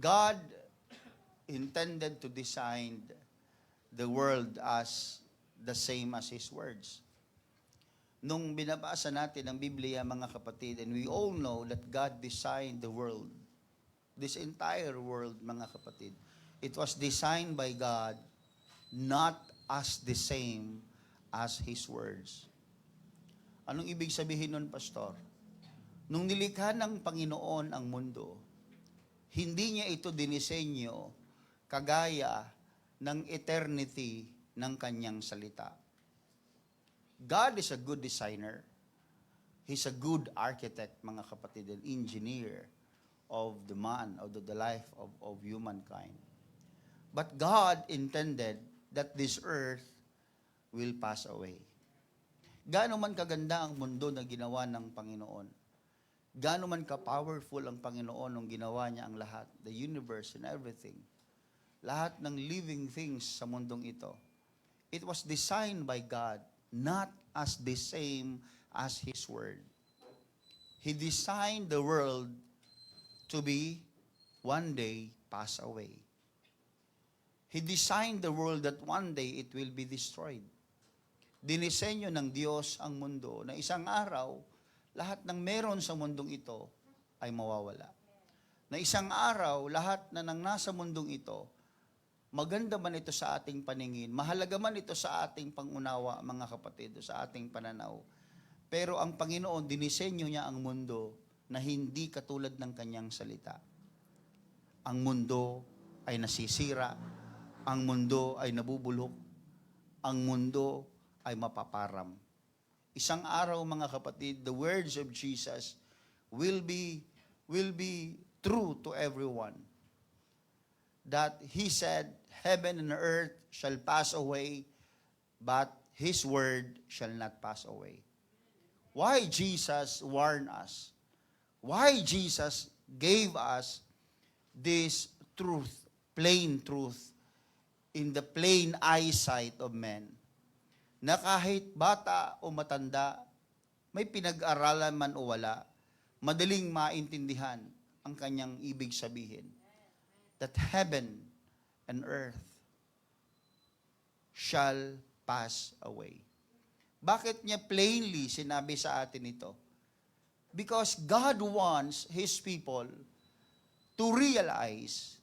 God intended to design the world as the same as His words. Nung binabasa natin ang Biblia, mga kapatid, and we all know that God designed the world, this entire world, mga kapatid, it was designed by God, not as the same as His words. Anong ibig sabihin nun, Pastor? Nung nilikha ng Panginoon ang mundo, hindi niya ito dinisenyo kagaya ng eternity ng kanyang salita. God is a good designer. He's a good architect, mga kapatid, and engineer of the man, of the life of humankind. But God intended that this earth will pass away. Gaano man kaganda ang mundo na ginawa ng Panginoon, gaano man ka-powerful ang Panginoon nung ginawa niya ang lahat, the universe and everything, lahat ng living things sa mundong ito, it was designed by God, not as the same as His Word. He designed the world to be one day pass away. He designed the world that one day it will be destroyed. Dinisenyo ng Diyos ang mundo na isang araw, lahat ng meron sa mundong ito ay mawawala. Na isang araw, lahat na nang nasa mundong ito, maganda man ito sa ating paningin, mahalaga man ito sa ating pangunawa, mga kapatid, sa ating pananaw. Pero ang Panginoon, dinisenyo niya ang mundo na hindi katulad ng kanyang salita. Ang mundo ay nasisira, ang mundo ay nabubulok, ang mundo ay mapaparam. Isang araw, mga kapatid, the words of Jesus will be true to everyone. That He said, heaven and earth shall pass away, but His word shall not pass away. Why Jesus warned us? Why Jesus gave us this truth, plain truth, in the plain eyesight of men, na kahit bata o matanda, may pinag-aralan man o wala, madaling maintindihan ang kanyang ibig sabihin. That heaven and earth shall pass away. Bakit niya plainly sinabi sa atin ito? Because God wants His people to realize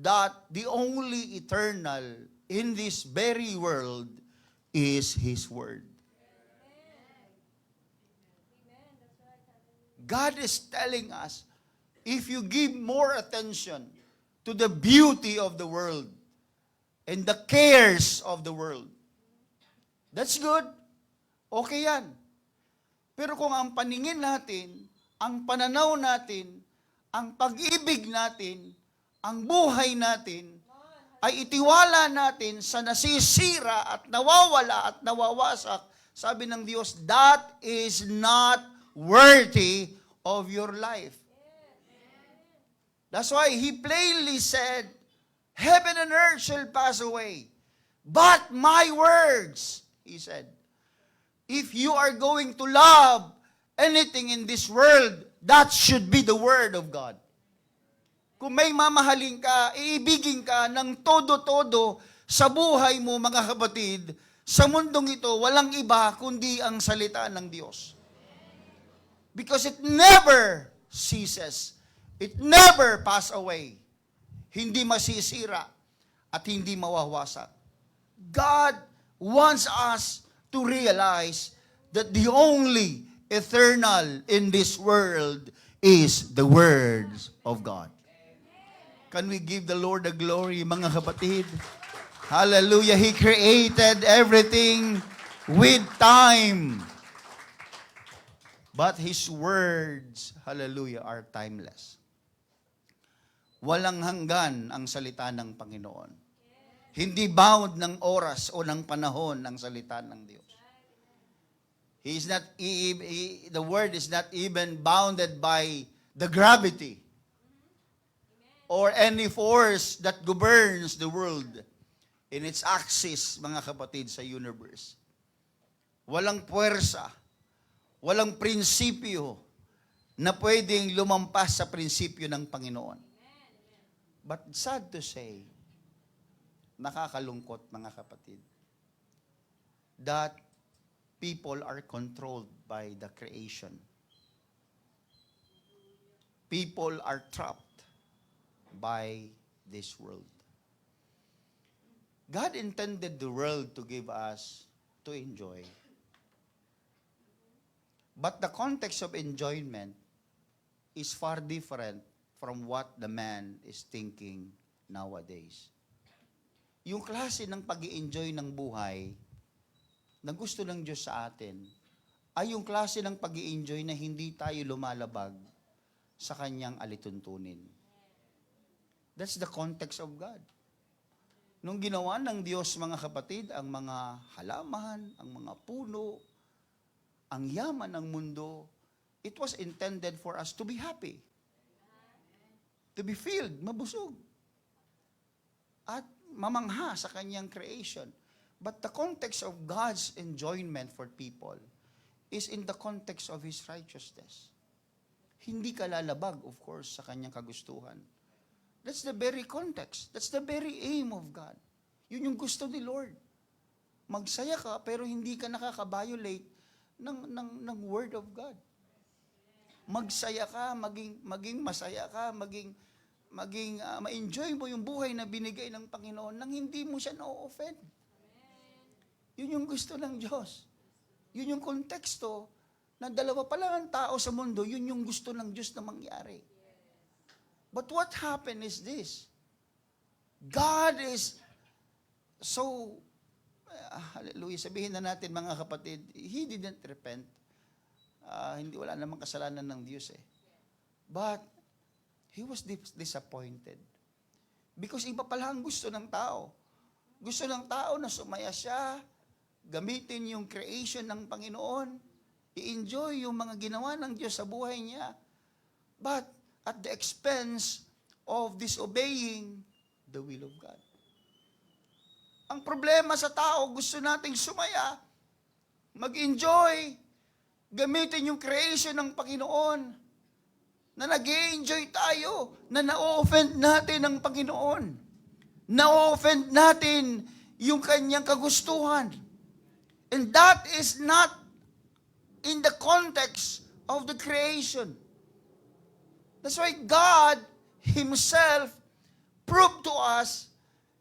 that the only eternal in this very world is His Word. God is telling us, if you give more attention to the beauty of the world and the cares of the world, that's good. Okay yan. Pero kung ang paningin natin, ang pananaw natin, ang pag-ibig natin, ang buhay natin, ay itiwala natin sa nasisira at nawawala at nawawasak, sabi ng Diyos, that is not worthy of your life. That's why He plainly said, heaven and earth shall pass away, but my words, He said, if you are going to love anything in this world, that should be the Word of God. Kung may mamahalin ka, iibigin ka ng todo-todo sa buhay mo, mga kapatid, sa mundong ito, walang iba kundi ang salita ng Diyos. Because it never ceases. It never pass away. Hindi masisira at hindi mawawasak. God wants us to realize that the only eternal in this world is the words of God. Can we give the Lord the glory, mga kapatid? Hallelujah. He created everything with time. But His words, hallelujah, are timeless. Walang hanggan ang salita ng Panginoon. Hindi bound ng oras o ng panahon ang salita ng Diyos. The word is not even bounded by the gravity or any force that governs the world in its axis, mga kapatid, sa universe. Walang puwersa, walang prinsipyo na pwedeng lumampas sa prinsipyo ng Panginoon. But sad to say, nakakalungkot mga kapatid, that people are controlled by the creation. People are trapped by this world. God intended the world to give us to enjoy. But the context of enjoyment is far different from what the man is thinking nowadays. Yung klase ng pag-i-enjoy ng buhay na gusto ng Diyos sa atin ay yung klase ng pag-i-enjoy na hindi tayo lumalabag sa kanyang alituntunin. That's the context of God. Nung ginawa ng Diyos, mga kapatid, ang mga halaman, ang mga puno, ang yaman ng mundo, it was intended for us to be happy. To be filled, mabusog. At mamangha sa kanyang creation. But the context of God's enjoyment for people is in the context of His righteousness. Hindi ka lalabag, of course, sa kanyang kagustuhan. That's the very context. That's the very aim of God. Yun yung gusto ni Lord. Magsaya ka, pero hindi ka nakaka-violate ng Word of God. Magsaya ka, maging masaya ka, ma-enjoy mo yung buhay na binigay ng Panginoon nang hindi mo siya na-offend. Yun yung gusto ng Diyos. Yun yung konteksto na dalawa pa lang ang tao sa mundo, yun yung gusto ng Diyos na mangyari. But what happened is this. God is so, hallelujah, sabihin na natin mga kapatid, He didn't repent. Hindi, wala namang kasalanan ng Diyos eh. But, He was disappointed. Because iba pala ang gusto ng tao. Gusto ng tao na sumaya siya, gamitin yung creation ng Panginoon, i-enjoy yung mga ginawa ng Diyos sa buhay niya. But, at the expense of disobeying the will of God. Ang problema sa tao, gusto nating sumaya, mag-enjoy, gamitin yung creation ng Panginoon, na nag-i-enjoy tayo, na na-offend natin ang Panginoon, na-offend natin yung kanyang kagustuhan. And that is not in the context of the creation. That's why God Himself proved to us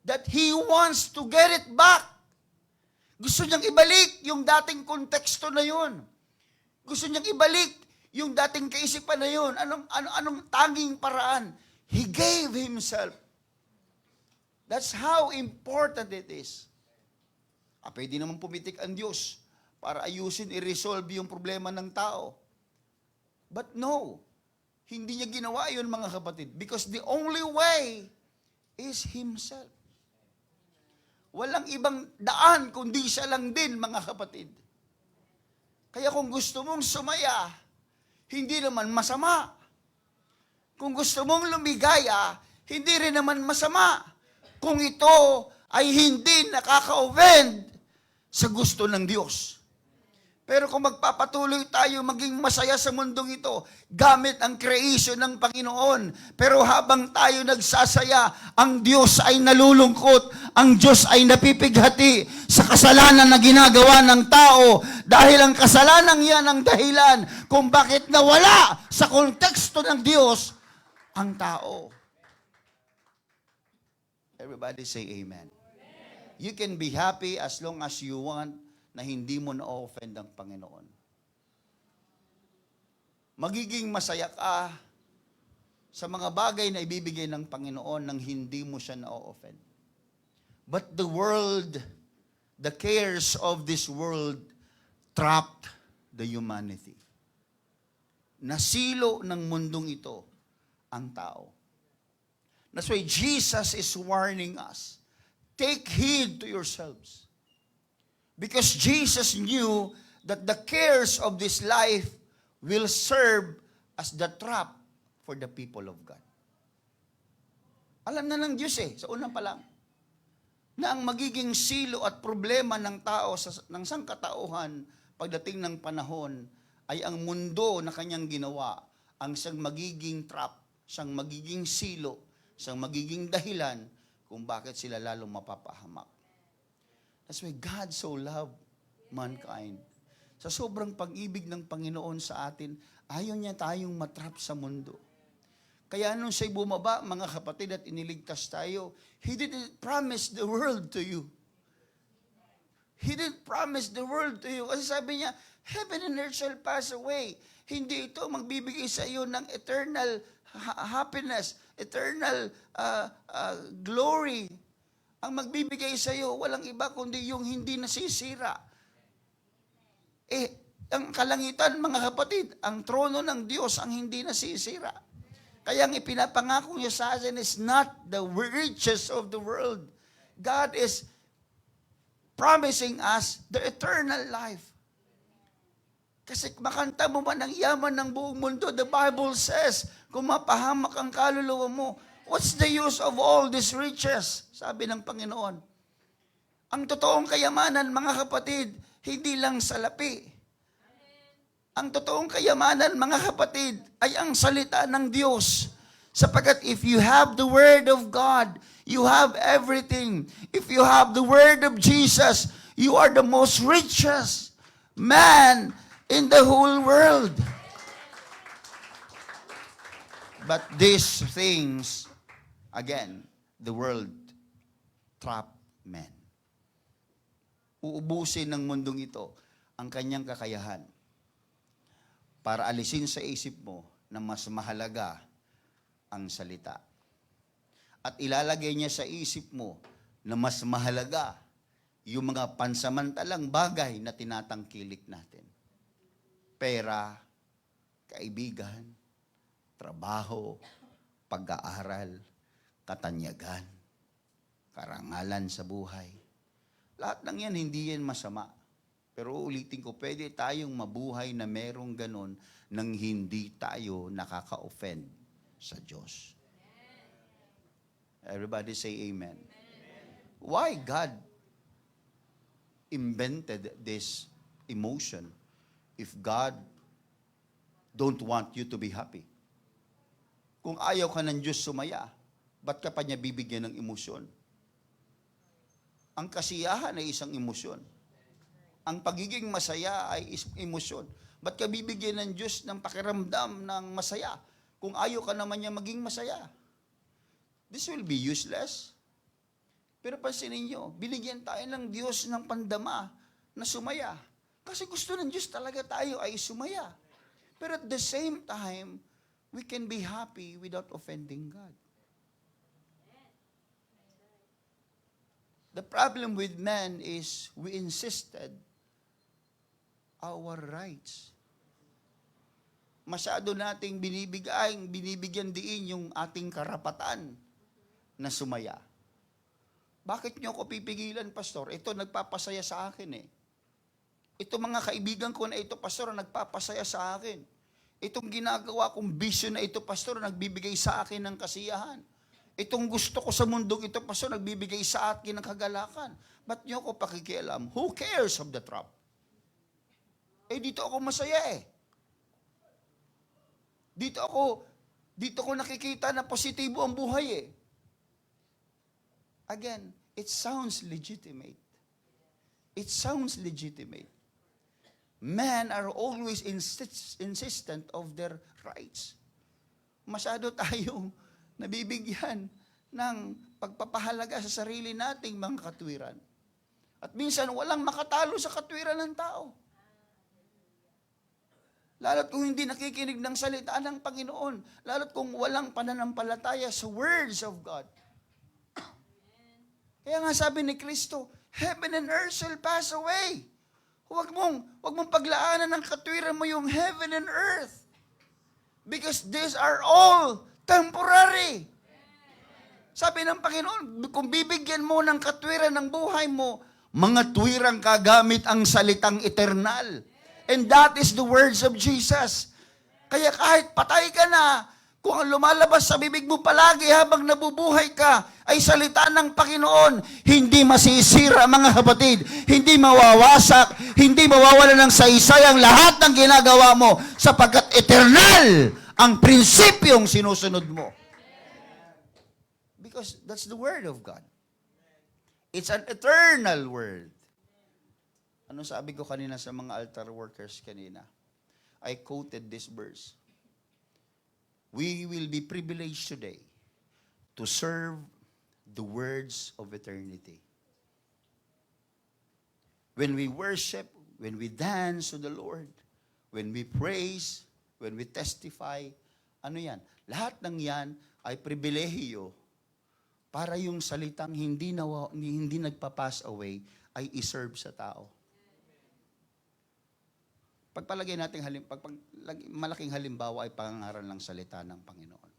that He wants to get it back. Gusto niyang ibalik yung dating konteksto na yun. Gusto niyang ibalik yung dating kaisipan na yun. Anong tanging paraan? He gave Himself. That's how important it is. Pwede naman pumitik ang Diyos para ayusin, i-resolve yung problema ng tao. But no, hindi niya ginawa yun mga kapatid. Because the only way is Himself. Walang ibang daan kundi siya lang din mga kapatid. Kaya kung gusto mong sumaya, hindi naman masama. Kung gusto mong lumigaya, hindi rin naman masama. Kung ito ay hindi nakaka-offend sa gusto ng Diyos. Pero kung magpapatuloy tayo maging masaya sa mundong ito, gamit ang creation ng Panginoon, pero habang tayo nagsasaya, ang Diyos ay nalulungkot, ang Diyos ay napipighati sa kasalanan na ginagawa ng tao, dahil ang kasalanan yan ang dahilan kung bakit nawala sa konteksto ng Diyos ang tao. Everybody say amen. You can be happy as long as you want na hindi mo na-offend ang Panginoon. Magiging masaya ka sa mga bagay na ibibigay ng Panginoon nang hindi mo siya na-offend. But the world, the cares of this world, trapped the humanity. Nasilo ng mundong ito ang tao. That's why Jesus is warning us, take heed to yourselves. Because Jesus knew that the cares of this life will serve as the trap for the people of God. Alam na ng Diyos sa unang pa lang, na ang magiging silo at problema ng tao, ng sangkatauhan, pagdating ng panahon, ay ang mundo na kanyang ginawa, ang siyang magiging trap, siyang magiging silo, Isang magiging dahilan kung bakit sila lalong mapapahamak. That's why God so loved mankind. Sa sobrang pag-ibig ng Panginoon sa atin, ayaw niya tayong matrap sa mundo. Kaya nung siya'y bumaba, mga kapatid, at iniligtas tayo, He didn't promise the world to you. He didn't promise the world to you. Kasi sabi niya, heaven and earth shall pass away. Hindi ito magbibigay sa iyo ng eternal happiness, eternal glory. Ang magbibigay sa iyo, walang iba kundi yung hindi nasisira. Ang kalangitan, mga kapatid, ang trono ng Diyos ang hindi nasisira. Kaya ang ipinapangako niya sa atin is not the riches of the world. God is promising us the eternal life. Kasi makanta mo man ang yaman ng buong mundo, the Bible says, kung mapahamak ang kaluluwa mo, what's the use of all these riches? Sabi ng Panginoon. Ang totoong kayamanan, mga kapatid, hindi lang salapi. Ang totoong kayamanan, mga kapatid, ay ang salita ng Diyos. Sapagkat if you have the Word of God, you have everything. If you have the Word of Jesus, you are the most richest man in the whole world. But these things, again, the world trap men. Uubusin ng mundong ito ang kanyang kakayahan para alisin sa isip mo na mas mahalaga ang salita. At ilalagay niya sa isip mo na mas mahalaga yung mga pansamantalang bagay na tinatangkilik natin. Pera, kaibigan, trabaho, pag-aaral, katanyagan, karangalan sa buhay. Lahat ng yan, hindi yan masama. Pero ulitin ko, pwede tayong mabuhay na merong ganon nang hindi tayo nakaka-offend sa Diyos. Everybody say amen. Why God invented this emotion if God don't want you to be happy? Kung ayaw ka ng Diyos sumaya, ba't ka pa niya bibigyan ng emosyon? Ang kasiyahan ay isang emosyon. Ang pagiging masaya ay emosyon. Ba't ka bibigyan ng Diyos ng pakiramdam ng masaya kung ayaw ka naman niya maging masaya? This will be useless. Pero pansinin niyo, binigyan tayo ng Diyos ng pandama na sumaya. Kasi gusto ng Diyos talaga tayo ay sumaya. Pero at the same time, we can be happy without offending God. The problem with man is we insisted our rights. Masyado nating binibigyan diin yung ating karapatan na sumaya. Bakit niyo ako pipigilan, Pastor? Ito nagpapasaya sa akin eh. Ito mga kaibigan ko na ito, Pastor, nagpapasaya sa akin. Itong ginagawa kong bisyo na ito, Pastor, nagbibigay sa akin ng kasiyahan. Itong gusto ko sa mundong ito, Pastor, nagbibigay sa akin ng kagalakan. Ba't niyo ako pakikialam? Who cares of the trap? Dito ako masaya eh. Dito ko nakikita na positibo ang buhay eh. Again, it sounds legitimate. It sounds legitimate. Men are always insistent of their rights. Masyado tayong nabibigyan ng pagpapahalaga sa sarili nating mga katwiran. At minsan walang makatalo sa katwiran ng tao. Lalo't kung hindi nakikinig ng salita ng Panginoon. Lalo't kung walang pananampalataya sa words of God. Kaya nga sabi ni Kristo, heaven and earth shall pass away. Huwag mong paglaanan ng katwiran mo yung heaven and earth. Because these are all temporary. Sabi ng Panginoon, kung bibigyan mo ng katwiran ng buhay mo, mga tuwirang kagamit ang salitang eternal. And that is the words of Jesus. Kaya kahit patay ka na, kung ang lumalabas sa bibig mo palagi habang nabubuhay ka, ay salita ng Panginoon, hindi masisira, mga kapatid, hindi mawawasak, hindi mawawala ng saysay ang lahat ng ginagawa mo, sapagkat eternal ang prinsipyong sinusunod mo. Because that's the Word of God. It's an eternal Word. Ano sabi ko kanina sa mga altar workers kanina? I quoted this verse. We will be privileged today to serve the words of eternity. When we worship, when we dance to the Lord, when we praise, when we testify, ano yan? Lahat ng yan ay pribilehiyo para yung salitang hindi nagpa-pass away ay iserve sa tao. Pagpalagay natin malaking halimbawa ay pangangaral ng salita ng Panginoon.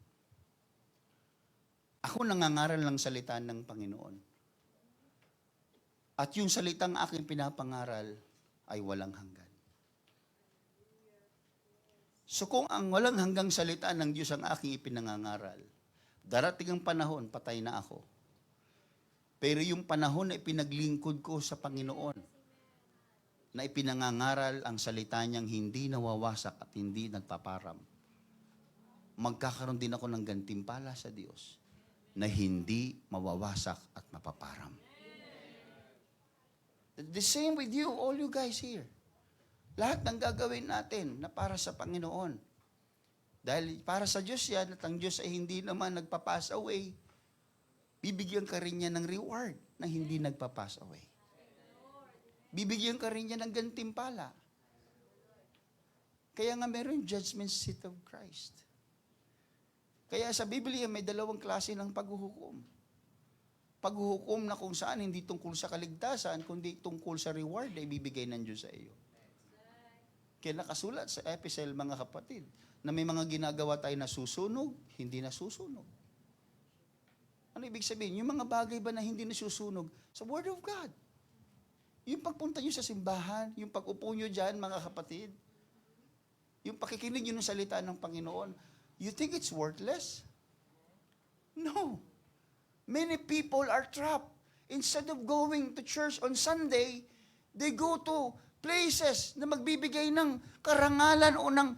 Ako nangangaral ng salita ng Panginoon. At yung salitang aking pinapangaral ay walang hanggan. So kung ang walang hanggang salita ng Diyos ang aking ipinangangaral, darating ang panahon, patay na ako. Pero yung panahon na ipinaglingkod ko sa Panginoon, na ipinangangaral ang salita niyang hindi nawawasak at hindi nagpaparam, magkakaroon din ako ng gantimpala sa Diyos na hindi mawawasak at mapaparam. The same with you, all you guys here. Lahat ng gagawin natin na para sa Panginoon. Dahil para sa Diyos yan, at ang Diyos ay hindi naman nagpa-pass away, bibigyan ka rin niya ng reward na hindi nagpa-pass away. Bibigyan ka rin niya ng gantimpala. Kaya nga meron judgment seat of Christ. Kaya sa Biblia may dalawang klase ng paghuhukom. Paghuhukom na kung saan hindi tungkol sa kaligtasan, kundi tungkol sa reward na ibibigay ng Diyos sa iyo. Kaya nakasulat sa epistle, mga kapatid, na may mga ginagawa tayo na susunog, hindi nasusunog. Ano ibig sabihin? Yung mga bagay ba na hindi nasusunog? Sa Word of God. Yung pagpunta nyo sa simbahan, yung pag-upo nyo dyan, mga kapatid, yung pakikinig nyo ng salita ng Panginoon, you think it's worthless? No. Many people are trapped. Instead of going to church on Sunday, they go to places na magbibigay ng karangalan o ng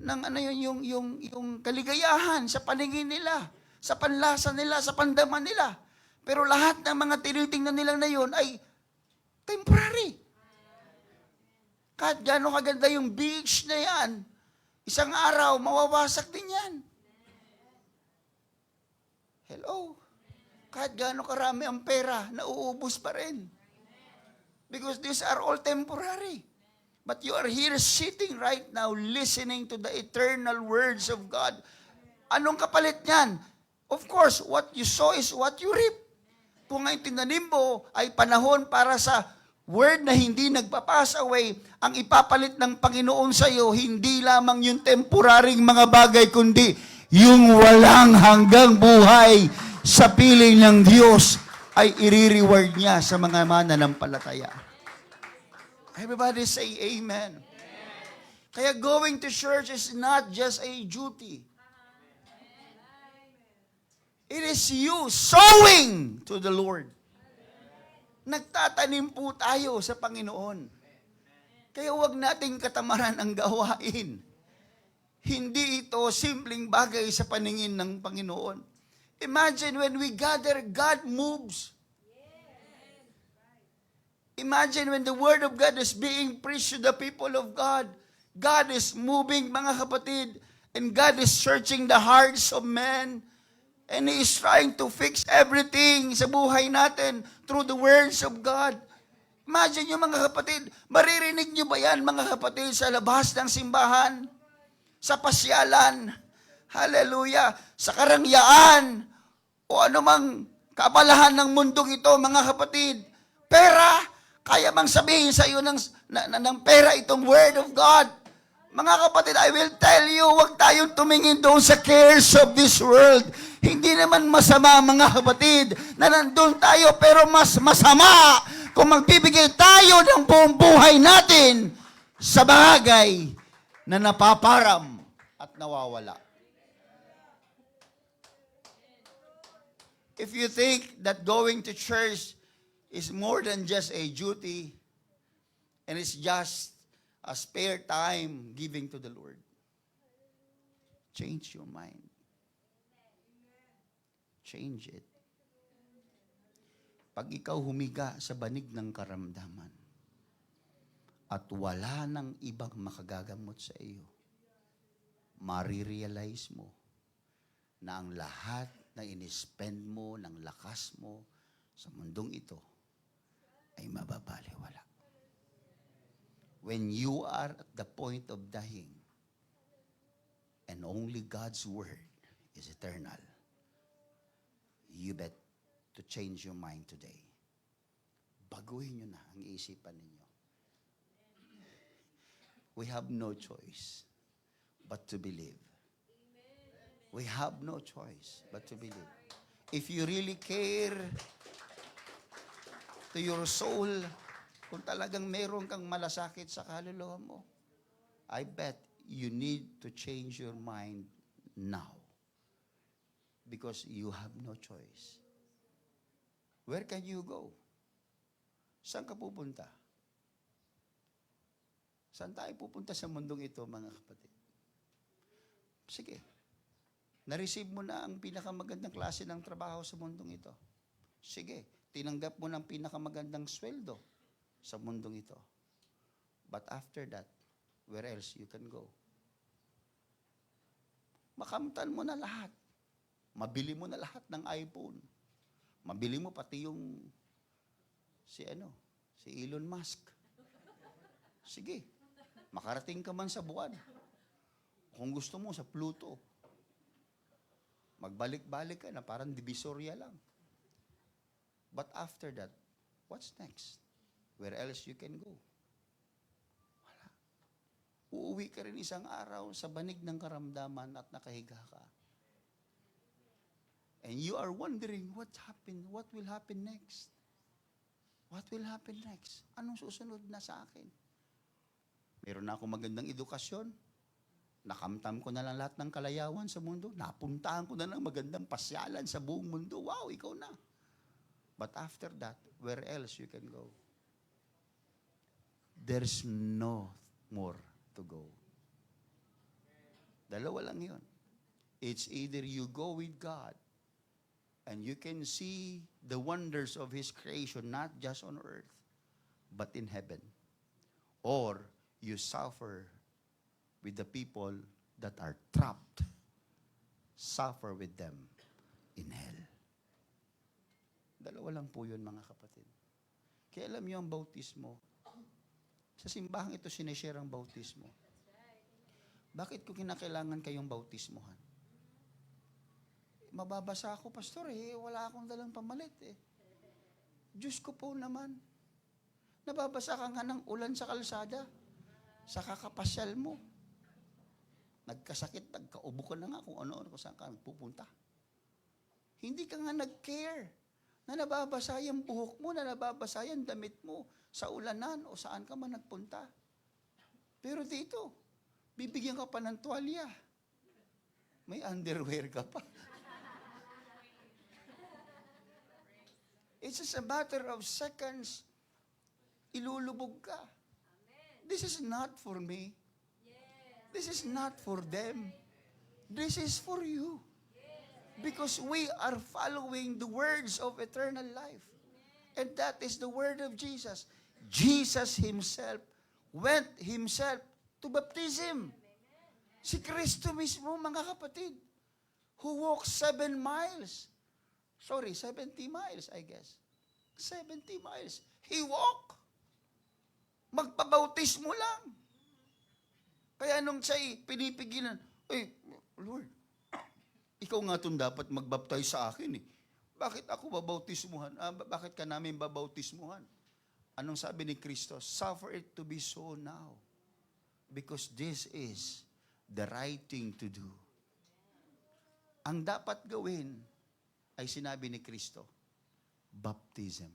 ano yung kaligayahan sa paningin nila, sa panlasa nila, sa pandaman nila. Pero lahat ng mga tinitingnan nila na yun ay temporary. Kahit gano'ng kaganda yung beach na yan, isang araw, mawawasak din yan. Hello? Kahit gano'ng karami ang pera, nauubos pa rin. Because these are all temporary. But you are here sitting right now, listening to the eternal words of God. Anong kapalit niyan? Of course, what you sow is what you reap. Kung ang tinanim mo ay panahon para sa word na hindi nagpa-pass away, ang ipapalit ng Panginoon sa iyo, hindi lamang yung temporaring mga bagay, kundi yung walang hanggang buhay sa piling ng Diyos ay i-reward niya sa mga mananampalataya. Everybody say amen. Kaya going to church is not just a duty. It is you sowing to the Lord. Nagtatanim po tayo sa Panginoon. Kaya huwag nating katamaran ang gawain. Hindi ito simpleng bagay sa paningin ng Panginoon. Imagine when we gather, God moves. Imagine when the Word of God is being preached to the people of God. God is moving, mga kapatid, and God is searching the hearts of men. And He is trying to fix everything sa buhay natin through the words of God. Imagine nyo, mga kapatid, maririnig nyo ba yan, mga kapatid, sa labas ng simbahan, sa pasyalan, hallelujah, sa karangyaan, o anumang kaabalahan ng mundong ito, mga kapatid. Pera, kaya bang sabihin sa iyo ng pera itong Word of God? Mga kapatid, I will tell you, huwag tayong tumingin doon sa cares of this world. Hindi naman masama, mga kapatid, na nandun tayo, pero mas masama kung magbibigay tayo ng buong buhay natin sa bagay na napaparam at nawawala. If you think that going to church is more than just a duty, and it's just a spare time giving to the Lord, change your mind. change it. Pag ikaw humiga sa banig ng karamdaman at wala nang ibang makagagamot sa iyo, marirealize mo na ang lahat na inispend mo ng lakas mo sa mundong ito ay mababaliwala. When you are at the point of dying and only God's word is eternal, you bet to change your mind today. Baguhin nyo na ang isipan ninyo. We have no choice but to believe. We have no choice but to believe. If you really care to your soul, kung talagang meron kang malasakit sa kaluluwa mo, I bet you need to change your mind now. Because you have no choice. Where can you go? Saan ka pupunta? Saan tayo pupunta sa mundong ito, mga kapatid? Sige. Na-receive mo na ang pinakamagandang klase ng trabaho sa mundong ito. Sige. Tinanggap mo ng pinakamagandang sweldo sa mundong ito. But after that, where else you can go? Makamtan mo na lahat. Mabili mo na lahat ng iPhone. Mabili mo pati yung si Elon Musk. Sige. Makarating ka man sa buwan. Kung gusto mo sa Pluto. Magbalik-balik ka na parang divisoria lang. But after that, what's next? Where else you can go? Wala. Uuwi ka rin isang araw sa banig ng karamdaman at nakahiga ka. And you are wondering, what happened? What will happen next? What will happen next? Anong susunod na sa akin? Meron na akong magandang edukasyon. Nakamtam ko na lang lahat ng kalayawan sa mundo. Napuntahan ko na lang magandang pasyalan sa buong mundo. Wow, ikaw na. But after that, where else you can go? There's no more to go. Dalawa lang yun. It's either you go with God and you can see the wonders of His creation, not just on earth, but in heaven. Or you suffer with the people that are trapped. Suffer with them in hell. Dalawa lang po yun, mga kapatid. Kaya alam niyo ang bautismo. Sa simbahang ito, sineshare ang bautismo. Bakit ko kinakailangan kayong bautismohan? Mababasa ako, pastor, wala akong dalang pamalit Diyos ko po naman. Nababasa ka nga ng ulan sa kalsada, sa kakapasyal mo. Nagkasakit, nagkaubo ka na nga kung ano-ano, kung saan ka pupunta. Hindi ka nga nag-care na nababasa yung buhok mo, na nababasa yung damit mo sa ulanan o saan ka man nagpunta. Pero dito, bibigyan ka pa ng tuwalya. May underwear ka pa. It's just a matter of seconds, ilulubog ka. This is not for me. This is not for them. This is for you. Because we are following the words of eternal life. And that is the word of Jesus. Jesus Himself went Himself to baptism. Si Kristo mismo, mga kapatid, who walked 7 miles. 70 miles, I guess. 70 miles. He walked. Magpabautismo lang. Kaya nung siya'y pinipigilan, Lord, ikaw nga itong dapat magbaptize sa akin Bakit ako babautismuhan? Bakit ka namin babautismuhan? Anong sabi ni Kristo? Suffer it to be so now. Because this is the right thing to do. Ang dapat gawin ay sinabi ni Kristo, baptism.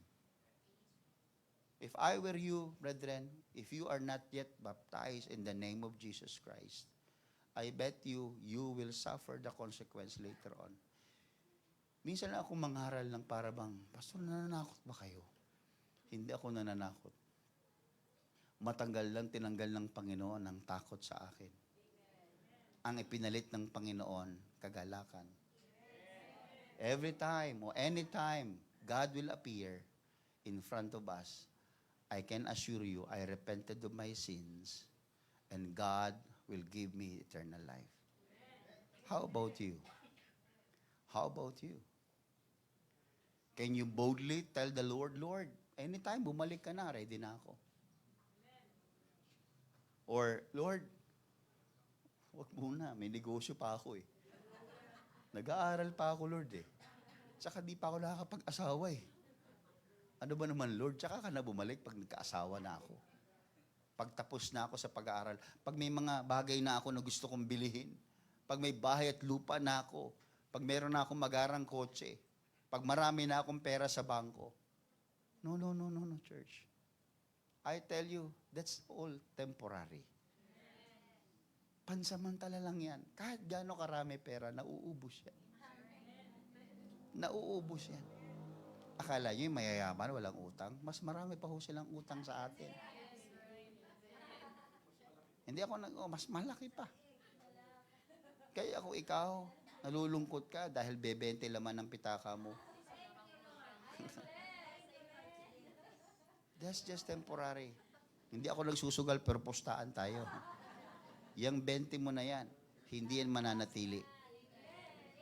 If I were you, brethren, if you are not yet baptized in the name of Jesus Christ, I bet you will suffer the consequence later on. Minsan lang ako mangharal ng para bang, Pastor, nananakot ba kayo? Hindi ako nananakot. Matanggal lang, tinanggal ng Panginoon ang takot sa akin. Ang ipinalit ng Panginoon, kagalakan. Every time or any time God will appear in front of us, I can assure you, I repented of my sins, and God will give me eternal life. How about you? How about you? Can you boldly tell the Lord, Lord, anytime bumalik ka na, ready na ako. Or, Lord, wag muna, may negosyo pa ako eh. Nag-aaral pa ako, Lord eh. Tsaka di pa ako nakakapag-asawa eh. Ano ba naman, Lord? Tsaka ka na bumalik pag nagka-asawa na ako. Pag tapos na ako sa pag-aaral. Pag may mga bagay na ako na gusto kong bilihin. Pag may bahay at lupa na ako. Pag meron na akong magarang kotse. Pag marami na akong pera sa bangko. No, church. I tell you, that's all temporary. Pansamantala lang yan. Kahit gaano karami pera, nauubos yan. Nauubos yan. Akala nyo yung mayayaman, walang utang. Mas marami pa ho silang utang sa atin. Hindi ako mas malaki pa. Kaya ako ikaw, nalulungkot ka dahil bebente laman ng pitaka mo. That's just temporary. Hindi ako nagsusugal pero postaan tayo. Yang 20 mo na yan, hindi yan mananatili.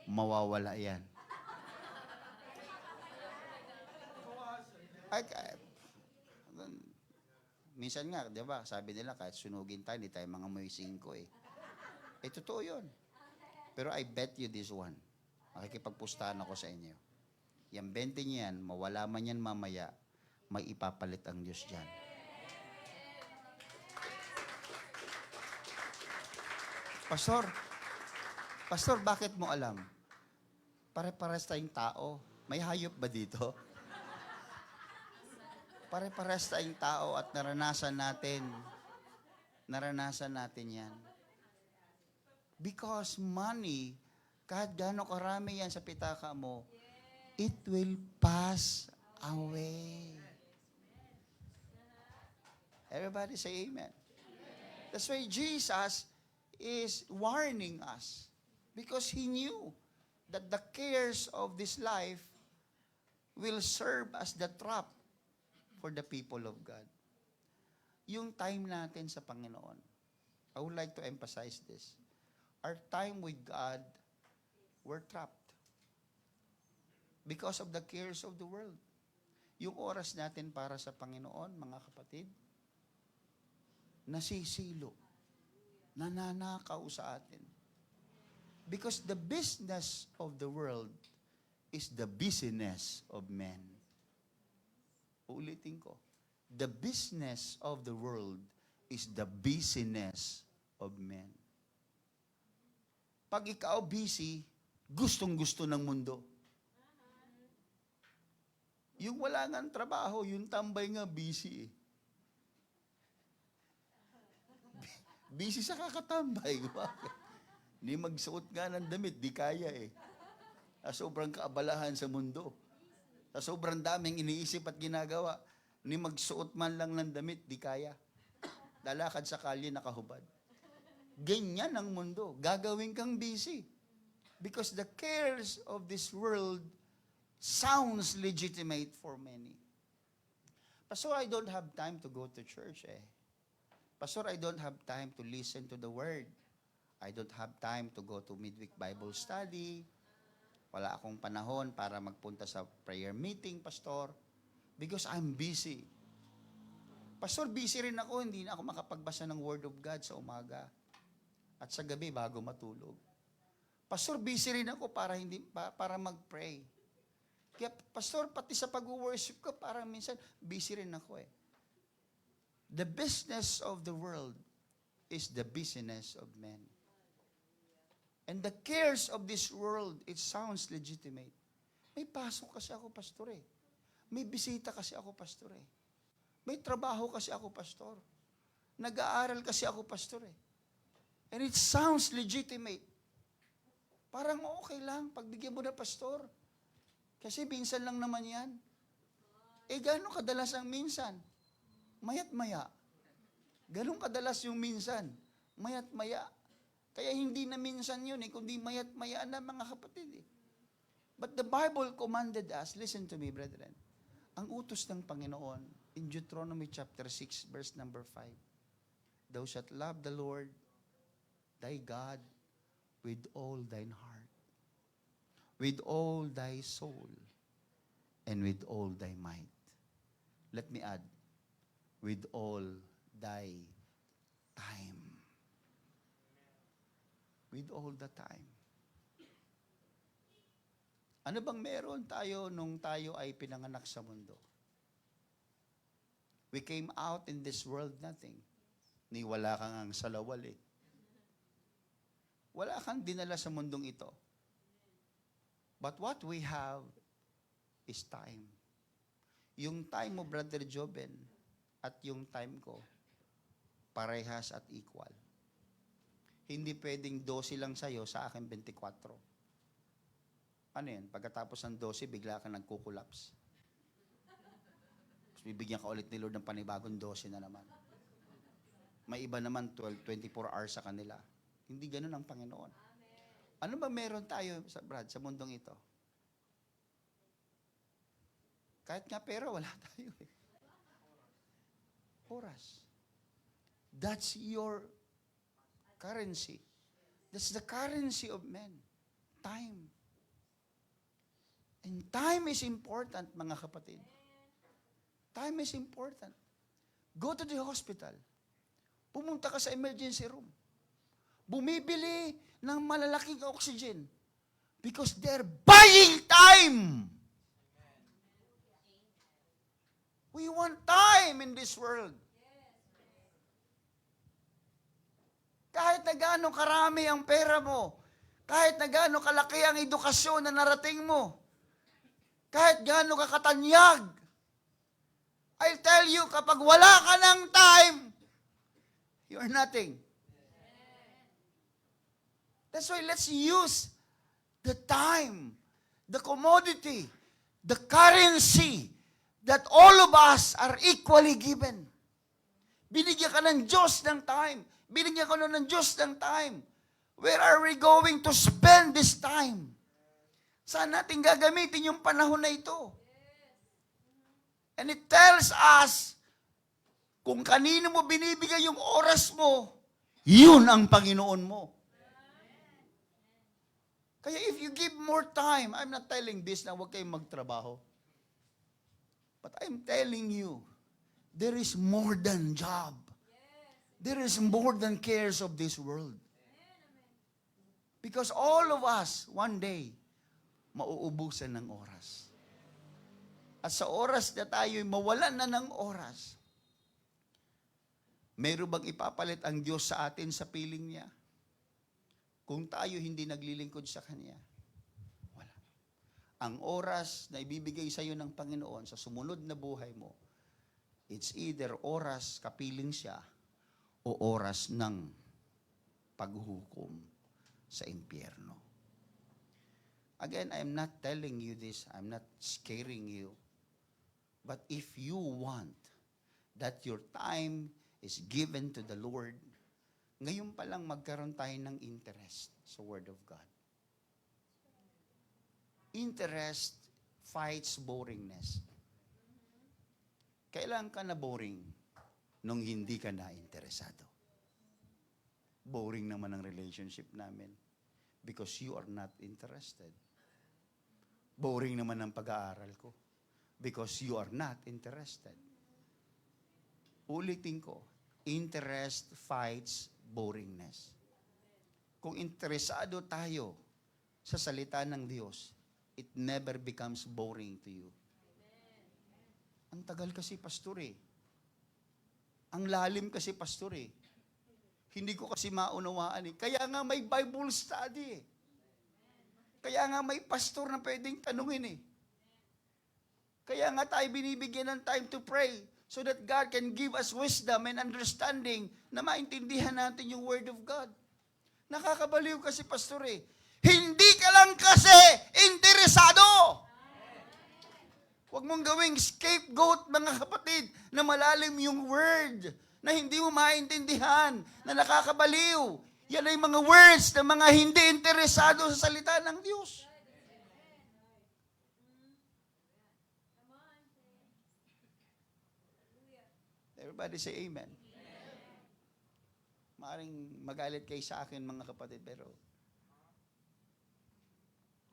Mawawala yan. Minsan nga, di ba, sabi nila kahit sunugin tayo, hindi tayo mga muy 5 eh. Eh, totoo yun. Pero I bet you this one. Makikipagpustahan ako sa inyo. Yung 20 niyan, mawala man yan mamaya, may ipapalit ang Diyos dyan. Pastor, bakit mo alam? Pare-pares tayong tao. May hayop ba dito? Pare-pares tayong tao at naranasan natin yan. Because money, kahit gaano karami yan sa pitaka mo, it will pass away. Everybody say amen. That's why Jesus is warning us. Because He knew that the cares of this life will serve as the trap for the people of God. Yung time natin sa Panginoon, I would like to emphasize this. Our time with God, we're trapped. Because of the cares of the world. Yung oras natin para sa Panginoon, mga kapatid, nasisilo. Nananakaw sa atin. Because the business of the world is the busyness of men. Uulitin ko. The business of the world is the busyness of men. Pag ikaw busy, gustong-gusto ng mundo. Yung wala nga trabaho, yung tambay nga busy eh. Busy sa kakatambay. Hindi magsuot nga ng damit, di kaya eh. Sobrang kaabalahan sa mundo. Sa sobrang daming iniisip at ginagawa, ni magsuot man lang ng damit, di kaya. Lalakad sa kalye, nakahubad. Ganyan ang mundo. Gagawin kang busy. Because the cares of this world sounds legitimate for many. Pastor, I don't have time to go to church eh. Pastor, I don't have time to listen to the word. I don't have time to go to midweek Bible study. Wala akong panahon para magpunta sa prayer meeting, Pastor. Because I'm busy. Pastor, busy rin ako. Hindi na ako makapagbasa ng Word of God sa umaga. At sa gabi bago matulog. Pastor, busy rin ako para mag-pray. Kaya, Pastor, pati sa pag-worship ko, parang minsan, busy rin ako eh. The business of the world is the business of men. And the cares of this world, it sounds legitimate. May pasok kasi ako, Pastor eh. May bisita kasi ako, Pastor eh. May trabaho kasi ako, Pastor. Nag-aaral kasi ako, Pastor eh. And it sounds legitimate. Parang okay lang, pagbigyan mo na, Pastor. Kasi minsan lang naman yan. Eh, gano'ng kadalas ang minsan? Mayat maya. Ganun kadalas yung minsan. Mayat maya. Kaya hindi na minsan yun kundi mayat maya na mga kapatid eh. But the Bible commanded us, listen to me, brethren, ang utos ng Panginoon, in Deuteronomy chapter 6, verse number 5, thou shalt love the Lord, thy God, with all thine heart, with all thy soul, and with all thy might. Let me add, with all thy time. With all the time. Ano bang meron tayo nung tayo ay pinanganak sa mundo? We came out in this world nothing. Ni wala kang ang salawal eh. Wala kang dinala sa mundong ito. But what we have is time. Yung time mo, Brother Joben, at yung time ko, parehas at equal. Hindi pwedeng 12 lang sa'yo, sa akin 24. Ano yan? Pagkatapos ng 12, bigla ka nagkukulaps. Tapos bibigyan ka ulit ni Lord ng panibagong 12 na naman. May iba naman 24 hours sa kanila. Hindi ganun ang Panginoon. Ano ba meron tayo, Brad, sa mundong ito? Kahit nga pera, wala tayo eh. Oras. That's your currency. That's the currency of men. Time. And time is important, mga kapatid. Time is important. Go to the hospital. Pumunta ka sa emergency room. Bumibili ng malalaking oxygen. Because they're buying time. We want time in this world. Kahit na gaano karami ang pera mo, kahit na gaano kalaki ang edukasyon na narating mo, kahit gaano ka katanyag, I'll tell you, kapag wala ka ng time, you're nothing. That's why let's use the time, the commodity, the currency that all of us are equally given. Binigyan ka ng Diyos ng time. Binigyan ka ng Diyos ng time. Where are we going to spend this time? Saan natin gagamitin yung panahon na ito? And it tells us, kung kanino mo binibigay yung oras mo, yun ang Panginoon mo. Kaya if you give more time, I'm not telling this na huwag kayong magtrabaho. But I'm telling you, there is more than job. There is more than cares of this world. Because all of us, one day, mauubusan ng oras. At sa oras na tayo'y mawalan na ng oras, mayroon bang ipapalit ang Diyos sa atin sa piling niya? Kung tayo hindi naglilingkod sa Kanya, wala. Ang oras na ibibigay sa iyo ng Panginoon sa sumunod na buhay mo, it's either oras kapiling siya o oras ng paghuhukom sa impyerno. Again, I'm not telling you this, I'm not scaring you. But if you want that your time is given to the Lord, ngayon pa lang magkaroon tayo ng interest sa Word of God. Interest fights boringness. Kailan ka na boring nung hindi ka na interesado? Boring naman ang relationship namin because you are not interested. Boring naman ang pag-aaral ko because you are not interested. Ulitin ko, interest fights boringness. Kung interesado tayo sa salita ng Diyos, it never becomes boring to you. Ang tagal kasi, pastor eh. Ang lalim kasi, pastor eh. Hindi ko kasi maunawaan eh. Kaya nga may Bible study eh. Kaya nga may pastor na pwedeng tanungin eh. Kaya nga tayo binibigyan ng time to pray so that God can give us wisdom and understanding na maintindihan natin yung Word of God. Nakakabaliw kasi, pastor eh. Hindi ka lang kasi interesado. Huwag mong gawing scapegoat, mga kapatid, na malalim yung Word, na hindi mo maintindihan, na nakakabaliw. Yan ay mga words na mga hindi interesado sa salita ng Diyos. Everybody say amen. Maaring magalit kayo sa akin mga kapatid, pero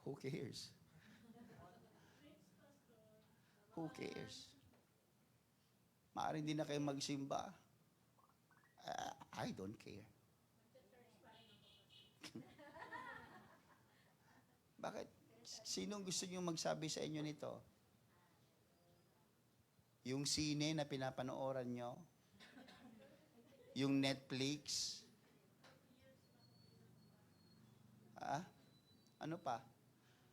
who cares? Who cares? Maaring di na kayo magsimba. I don't care. Bakit? Sinong gusto niyo magsabi sa inyo nito? Yung sine na pinapanooran nyo? Yung Netflix? Ano pa?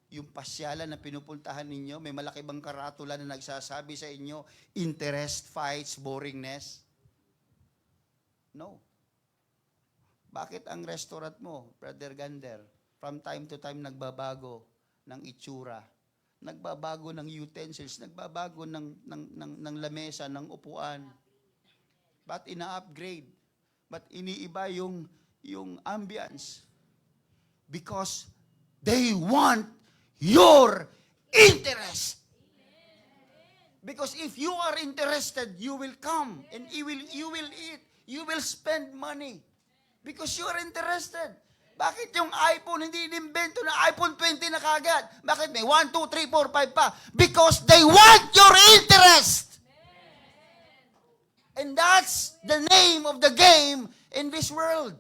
Yung pasyalan na pinupuntahan ninyo, may malaki bang karatula na nagsasabi sa inyo, interest, fights, boringness? No. Bakit ang restaurant mo, Brother Gander, from time to time nagbabago ng itsura, nagbabago ng utensils, nagbabago ng lamesa, ng upuan? But ina-upgrade? But iniiba yung ambience? Because they want your interest. Because if you are interested, you will come and you will eat. You will spend money. Because you are interested. Bakit yung iPhone hindi inimbento na iPhone 20 na kagad? Bakit may 1, 2, 3, 4, 5 pa? Because they want your interest. And that's the name of the game in this world.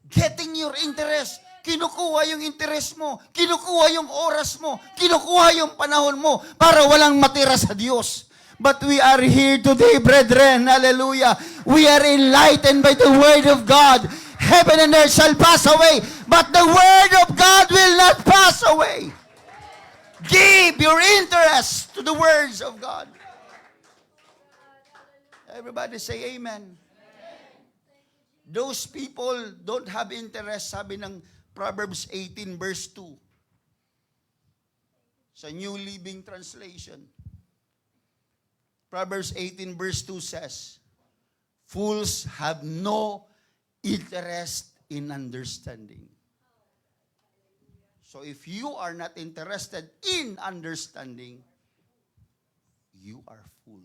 Getting your interest. Kinukuha yung interest mo, kinukuha yung oras mo, kinukuha yung panahon mo para walang matira sa Diyos. But we are here today, brethren, hallelujah. We are enlightened by the Word of God. Heaven and earth shall pass away, but the Word of God will not pass away. Give your interest to the words of God. Everybody say amen. Those people don't have interest, sabi ng Proverbs 18 verse 2. Sa New Living Translation. Proverbs 18 verse 2 says, fools have no interest in understanding. So if you are not interested in understanding, you are fool.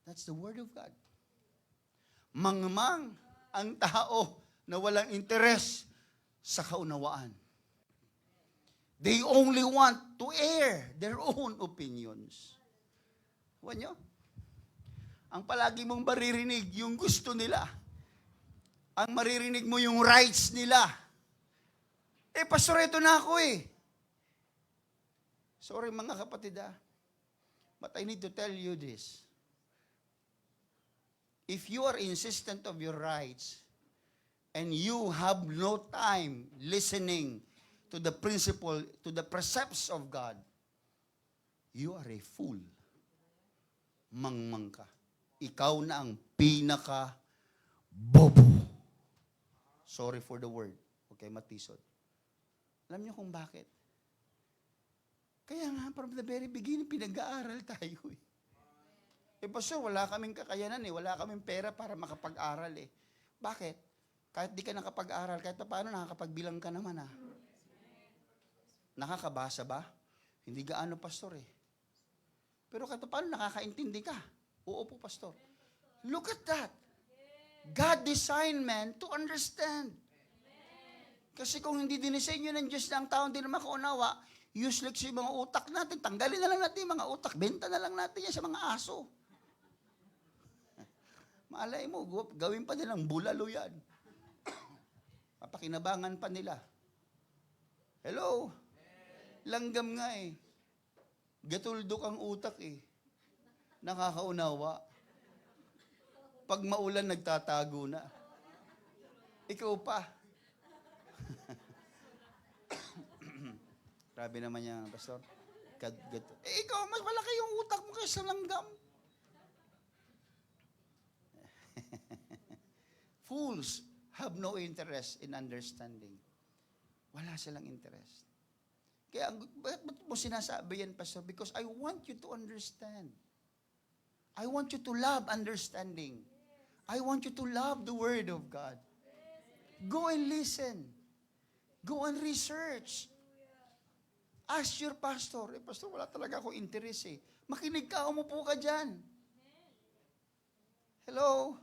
That's the Word of God. Mangmang ang tao na walang interes sa kaunawaan. They only want to air their own opinions. Huwag nyo? Ang palagi mong maririnig, yung gusto nila. Ang maririnig mo yung rights nila. Pastor, ito na ako Sorry mga kapatid but I need to tell you this. If you are insistent of your rights, and you have no time listening to the principle, to the precepts of God, you are a fool. Mangmang ka. Ikaw na ang pinaka-bobo. Sorry for the word. Okay, matisod. Alam niyo kung bakit? Kaya nga, from the very beginning, pinag-aaral tayo pastor, wala kaming kakayanan wala kaming pera para makapag-aral Bakit? Kahit di ka nakapag-aral, kahit paano nakakapagbilang ka naman Nakakabasa ba? Hindi gaano, pastor Pero kahit paano nakakaintindi ka? Oo po, pastor. Look at that. God designed man to understand. Kasi kung hindi dinisenyo ng Diyos na ang tao hindi na makaunawa, useless yung mga utak natin. Tanggalin na lang natin yung mga utak. Benta na lang natin yan sa mga aso. Malay mo, gawin pa nilang bulalo yan. Papakinabangan pa nila. Hello? Langgam nga Gatuldok ang utak Nakakaunawa. Pag maulan, nagtatago na. Ikaw pa. Grabe naman niya, pastor. Ikaw, mas malaki yung utak mo kaysa langgam. Fools have no interest in understanding. Wala silang interest. Kaya, bakit mo sinasabi yan, pastor? Because I want you to understand. I want you to love understanding. I want you to love the Word of God. Go and listen. Go and research. Ask your pastor. Pastor, wala talaga akong interest Makinig ka, umupo ka dyan. Hello?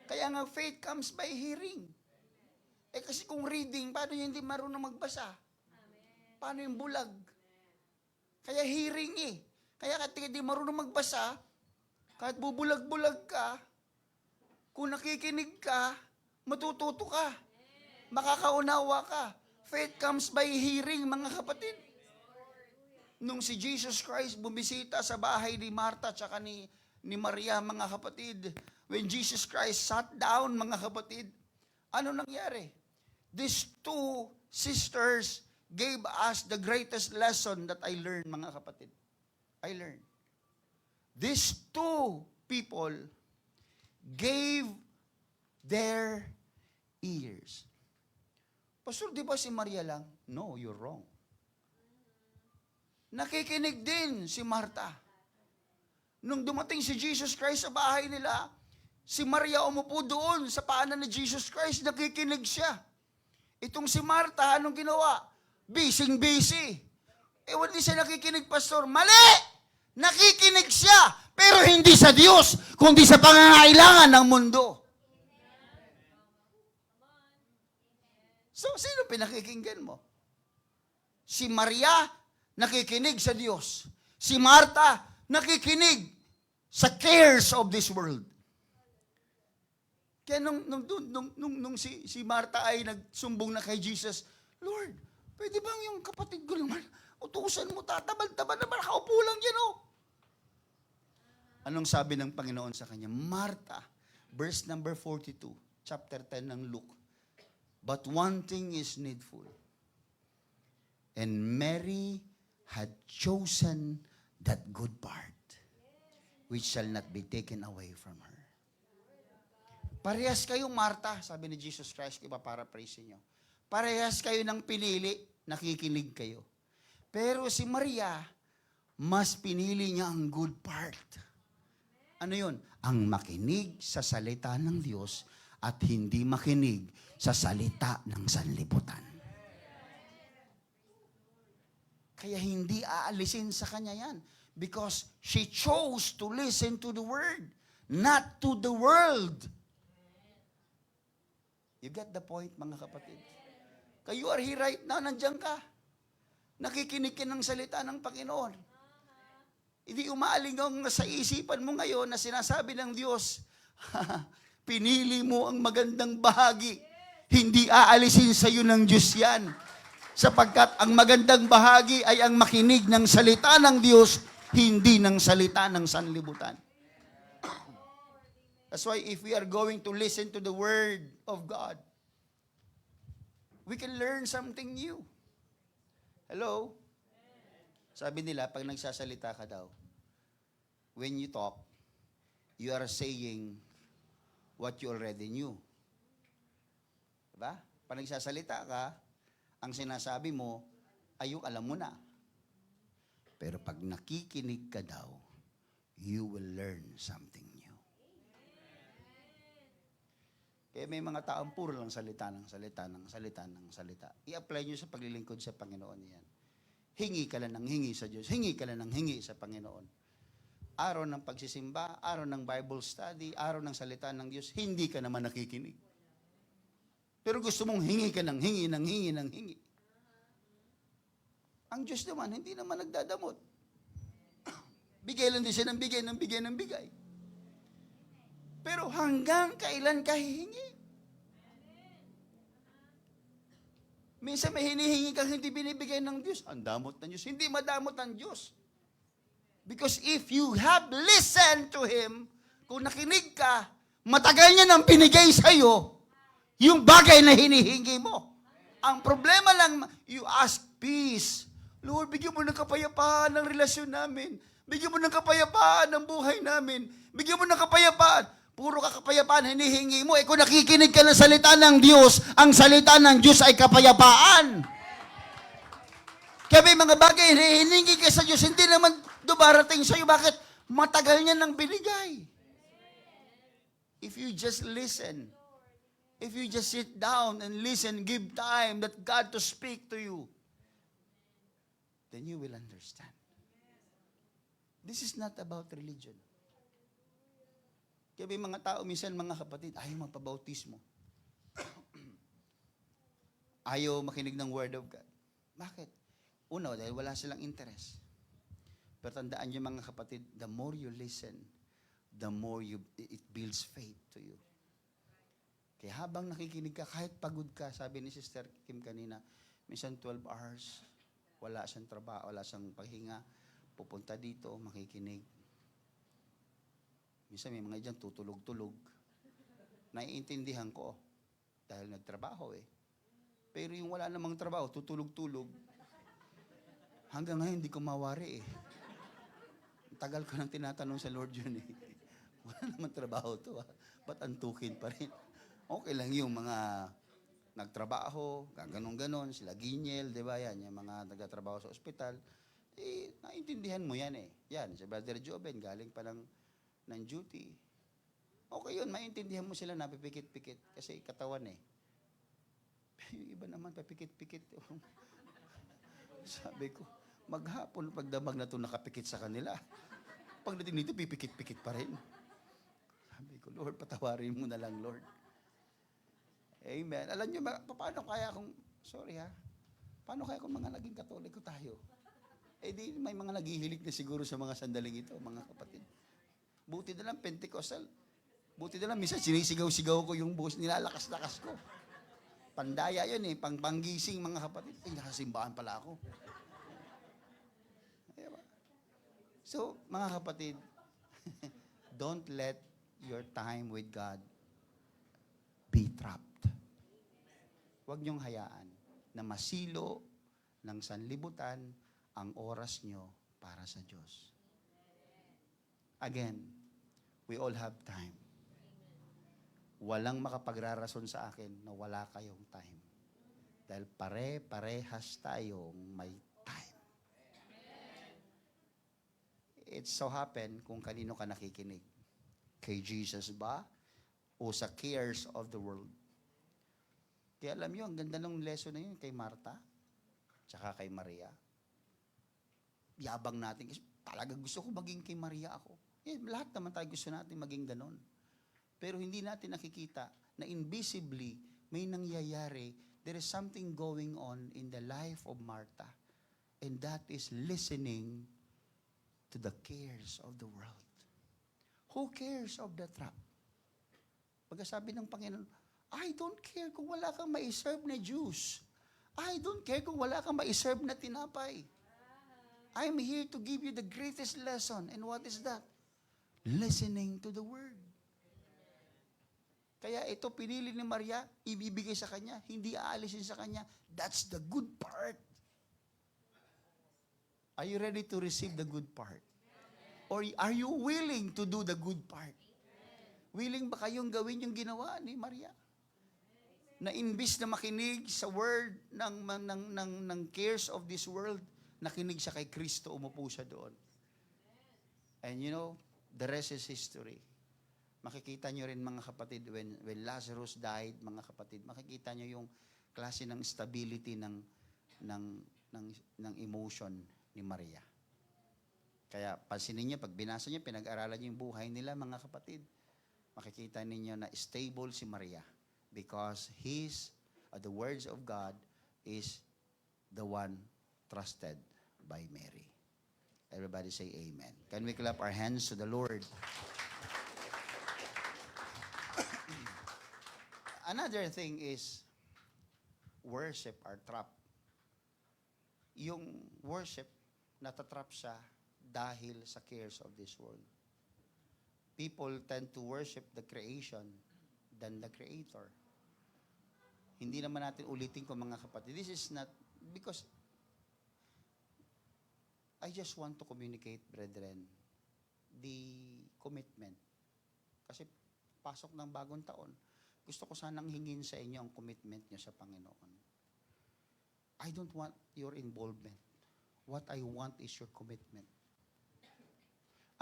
Kaya nga faith comes by hearing. Kasi kung reading, paano yung hindi marunong magbasa? Paano yung bulag? Kaya hearing Kaya kahit hindi marunong magbasa, kahit bubulag-bulag ka, kung nakikinig ka, matututo ka. Makakaunawa ka. Faith comes by hearing, mga kapatid. Nung si Jesus Christ bumisita sa bahay ni Martha at ni Maria, mga kapatid, when Jesus Christ sat down, mga kapatid, ano nangyari? These two sisters gave us the greatest lesson that I learned, mga kapatid. I learned. These two people gave their ears. Pastor, di ba si Maria lang? No, you're wrong. Nakikinig din si Martha. Nung dumating si Jesus Christ sa bahay nila, si Maria umupo doon sa paanan ni Jesus Christ, nakikinig siya. Itong si Martha, anong ginawa? Busy. Hindi siya nakikinig, Pastor. Mali! Nakikinig siya, pero hindi sa Diyos, kundi sa pangangailangan ng mundo. So, sino pinakikinggan mo? Si Maria, nakikinig sa Diyos. Si Martha, nakikinig sa cares of this world. Kaya nung si Martha ay nagsumbong na kay Jesus, Lord, pwede bang yung kapatid ko naman, utusan mo, tatabal-tabal naman, nakaupo lang dyan, Anong sabi ng Panginoon sa kanya? Martha, verse number 42, chapter 10 ng Luke. But one thing is needful. And Mary had chosen that good part, which shall not be taken away from her. Parehas kayo, Martha, sabi ni Jesus Christ, ipaparaphrase niyo. Parehas kayo ng pinili, nakikinig kayo. Pero si Maria, mas pinili niya ang good part. Ano yun? Ang makinig sa salita ng Diyos at hindi makinig sa salita ng sanlibutan. Kaya hindi aalisin sa kanya yan. Because she chose to listen to the word, not to the world. You get the point, mga kapatid? Kayo are here right now, nandiyan ka. Nakikinig ka ng salita ng Panginoon. Hindi umaalingaw sa isipan mo ngayon na sinasabi ng Diyos, pinili mo ang magandang bahagi. Hindi aalisin sa iyo ng Diyos yan. Sapagkat ang magandang bahagi ay ang makinig ng salita ng Diyos, hindi ng salita ng sanlibutan. That's why if we are going to listen to the Word of God, we can learn something new. Hello? Sabi nila, pag nagsasalita ka daw, when you talk, you are saying what you already knew. Diba? Pag nagsasalita ka, ang sinasabi mo, ay yung alam mo na. Pero pag nakikinig ka daw, you will learn something new. Kaya may mga taong puro lang salita ng salita ng salita ng salita. I-apply nyo sa paglilingkod sa Panginoon yan. Hingi ka lang ng hingi sa Diyos. Hingi ka lang ng hingi sa Panginoon. Araw ng pagsisimba, araw ng Bible study, araw ng salita ng Diyos, hindi ka naman nakikinig. Pero gusto mong hingi ka ng hingi, ng hingi, ng hingi. Ang Diyos naman, hindi naman nagdadamot. Bigay lang din siya ng bigay, ng bigay, ng bigay. Pero hanggang kailan ka hihingi? Minsan may hinihingi kang hindi binibigay ng Diyos. Ang damot ng Diyos. Hindi madamot ang Diyos. Because if you have listened to Him, kung nakinig ka, matagal niya nang binigay sa iyo yung bagay na hinihingi mo. Ang problema lang, you ask peace. Lord, bigyan mo ng kapayapaan ng relasyon namin. Bigyan mo ng kapayapaan ng buhay namin. Bigyan mo ng kapayapaan. Puro kapayapaan hinihingi mo. Kung nakikinig ka ng salita ng Diyos, ang salita ng Diyos ay kapayapaan. Kaya may mga bagay hinihingi ka sa Diyos, hindi naman dumarating sa iyo. Bakit? Matagal niya nang binigay. If you just listen, if you just sit down and listen, give time that God to speak to you, then you will understand. This is not about religion. Kaya may mga tao, minsan mga kapatid, ayaw magpabautismo. Ayaw makinig ng Word of God. Bakit? Una, dahil wala silang interest. Pero tandaan niyo mga kapatid, the more you listen, the more it builds faith to you. Kaya habang nakikinig ka, kahit pagod ka, sabi ni Sister Kim kanina, minsan 12 hours, wala siyang trabaho, wala siyang paghinga, pupunta dito, makikinig. Minsan may mga dyan tutulog-tulog. Naiintindihan ko dahil nagtrabaho eh. Pero yung wala namang trabaho, tutulog-tulog. Hanggang ngayon, hindi ko mawari eh. Tagal ko nang tinatanong sa Lord yun eh. Wala namang trabaho to ah. Ba't antukin pa rin? Okay lang yung mga nagtrabaho, ganon-ganon, sila Ginyel, di ba yan, yung mga nagtatrabaho sa ospital. Eh, naintindihan mo yan eh. Yan, si Brother Joben, galing pa ng duty. Okay yun, maintindihan mo sila na pipikit-pikit kasi katawan eh. Yung iba naman, papikit-pikit. Sabi ko, maghapon pagdamag na ito nakapikit sa kanila. Pagdating dito, pipikit-pikit pa rin. Sabi ko, Lord, patawarin mo na lang, Lord. Amen. Alam niyo ba, paano kaya kung, sorry ha, paano kaya kung mga naging Katoliko tayo? Eh di, may mga naghihilig na siguro sa mga sandaling ito, mga kapatid. Buti na lang, Pentecostal. Buti na lang, minsan sinisigaw-sigaw ko yung buhos, nilalakas-lakas ko. Pandaya yun eh, panggising mga kapatid. Eh, nakasimbahan pala ako. Diba? So, mga kapatid, don't let your time with God be trapped. Huwag niyong hayaan na masilo ng sanlibutan ang oras niyo para sa Diyos. Again, we all have time. Walang makapagrarason sa akin na wala kayong time. Dahil pare-parehas tayong may time. It so happen kung kanino ka nakikinig. Kay Jesus ba? O sa cares of the world? Kaya alam niyo, ang ganda ng lesson na yun kay Martha, tsaka kay Maria. Yabang natin, kasi talaga gusto ko maging kay Maria ako. Eh, lahat naman tayo gusto natin maging ganon. Pero hindi natin nakikita na invisibly may nangyayari. There is something going on in the life of Martha. And that is listening to the cares of the world. Who cares of the trap? Pagkasabi ng Panginoon, I don't care kung wala kang ma-serve na juice. I don't care kung wala kang ma-serve na tinapay. I'm here to give you the greatest lesson. And what is that? Listening to the word. Kaya ito pinili ni Maria, ibibigay sa kanya, hindi aalisin sa kanya. That's the good part. Are you ready to receive the good part? Or are you willing to do the good part? Willing ba kayong gawin yung ginawa ni Maria? Na imbis na makinig sa word ng cares of this world, nakinig siya kay Kristo, umupo siya doon. And you know, the rest is history. Makikita nyo rin mga kapatid, when Lazarus died, mga kapatid, makikita nyo yung klase ng stability ng emotion ni Maria. Kaya pansinin niyo, pag binasa niyo, pinag-aralan niyo yung buhay nila, mga kapatid, makikita ninyo na stable si Maria because the words of God is the one trusted by Mary. Everybody say amen. Can we clap our hands to the Lord? Another thing is worship our trap. Yung worship, natatrap siya dahil sa cares of this world. People tend to worship the creation than the Creator. Hindi naman natin ulitin ko mga kapatid. This is not, because I just want to communicate, brethren, the commitment. Kasi pasok ng bagong taon, gusto ko sanang hingin sa inyo ang commitment nyo sa Panginoon. I don't want your involvement. What I want is your commitment.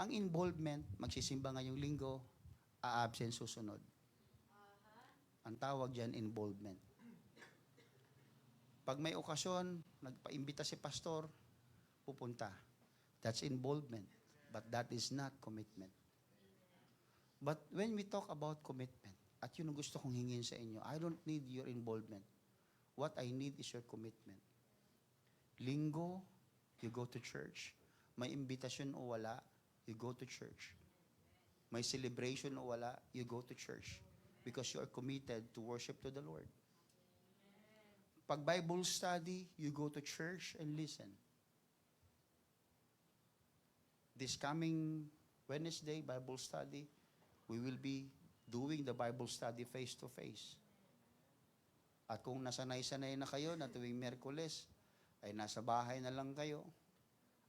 Ang involvement, magsisimba ngayong linggo, a-absent susunod. Ang tawag dyan, involvement. Pag may okasyon, nagpaimbita si pastor, pupunta. That's involvement. But that is not commitment. But when we talk about commitment, at yun ang gusto kong hingin sa inyo, I don't need your involvement. What I need is your commitment. Linggo, you go to church. May imbitasyon o wala, you go to church. May celebration o wala, you go to church. Because you are committed to worship to the Lord. Pag Bible study, you go to church and listen. This coming Wednesday, Bible study, we will be doing the Bible study face-to-face. At kung nasanay-sanay na kayo na tuwing Miyerkules, ay nasa bahay na lang kayo,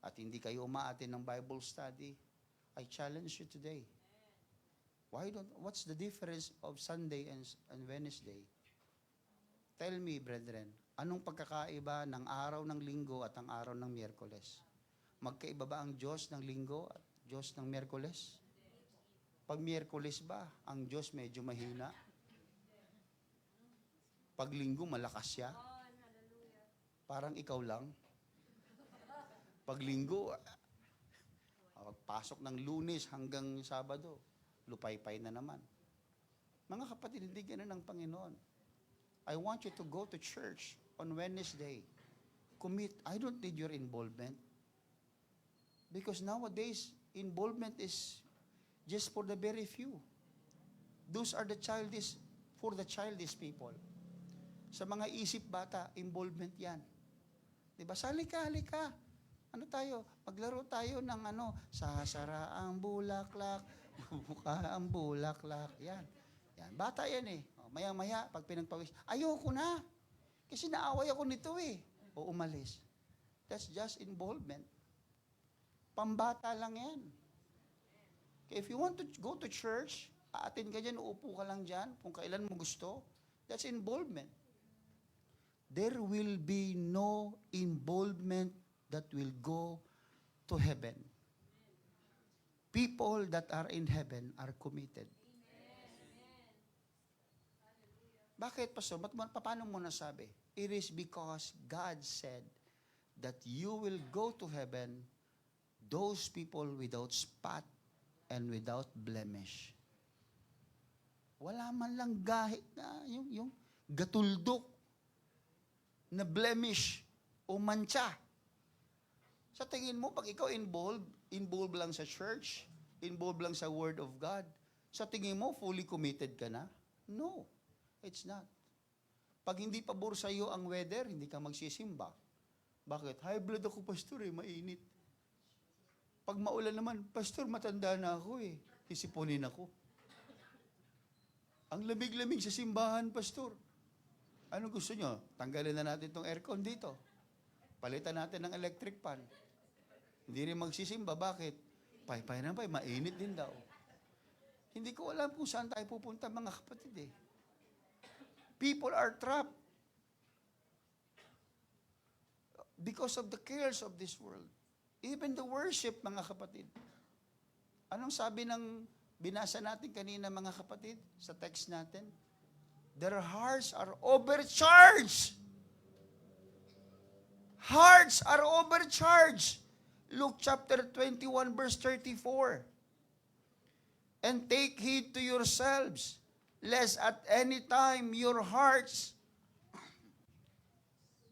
at hindi kayo umaatin ng Bible study, I challenge you today. What's the difference of Sunday and Wednesday? Tell me, brethren, anong pagkakaiba ng araw ng Linggo at ang araw ng Miyerkules? Magkaiba ba ang Diyos ng Linggo at Diyos ng Miyerkules? Pag Miyerkules ba, ang Diyos medyo mahina? Pag Linggo, malakas siya? Parang ikaw lang? Pag Linggo, pasok ng Lunes hanggang Sabado, lupay-pay na naman. Mga kapatid, hindi ganun ang Panginoon. I want you to go to church on Wednesday. Commit. I don't need your involvement. Because nowadays, involvement is just for the very few. Those are for the childish people. Sa mga isip bata, involvement yan. Diba? Sali ka. Ano tayo? Maglaro tayo ng sasara ang bulaklak, buka ang bulaklak. Yan. Bata yan eh. Maya-maya, pag pinagpawis, ayoko na. Kasi naaway ako nito eh. O umalis. That's just involvement. Pambata lang yan. Okay, if you want to go to church, aatin ka dyan, uupo ka lang dyan, kung kailan mo gusto, that's involvement. There will be no involvement that will go to heaven. People that are in heaven are committed. Bakit, Pastor? Paano mo nasabi? It is because God said that you will go to heaven those people without spot and without blemish. Wala man lang gahit na yung gatuldok na blemish o mancha. Sa tingin mo, pag ikaw involved lang sa church, involved lang sa Word of God, sa tingin mo, fully committed ka na? No, it's not. Pag hindi pabor sa iyo ang weather, hindi ka magsisimba. Bakit? High blood ako, Pastor, mainit. Pag maulan naman, Pastor, matanda na ako Isipunin ako. Ang lamig-lamig sa simbahan, Pastor. Ano gusto nyo? Tanggalin na natin itong aircon dito. Palitan natin ng electric fan. Hindi rin magsisimba. Bakit? Pay na, mainit din daw. Hindi ko alam kung saan tayo pupunta, mga kapatid People are trapped because of the cares of this world. Even the worship, mga kapatid. Anong sabi ng binasa natin kanina, mga kapatid, sa text natin? Their hearts are overcharged. Hearts are overcharged. Luke chapter 21, verse 34. And take heed to yourselves, lest at any time your hearts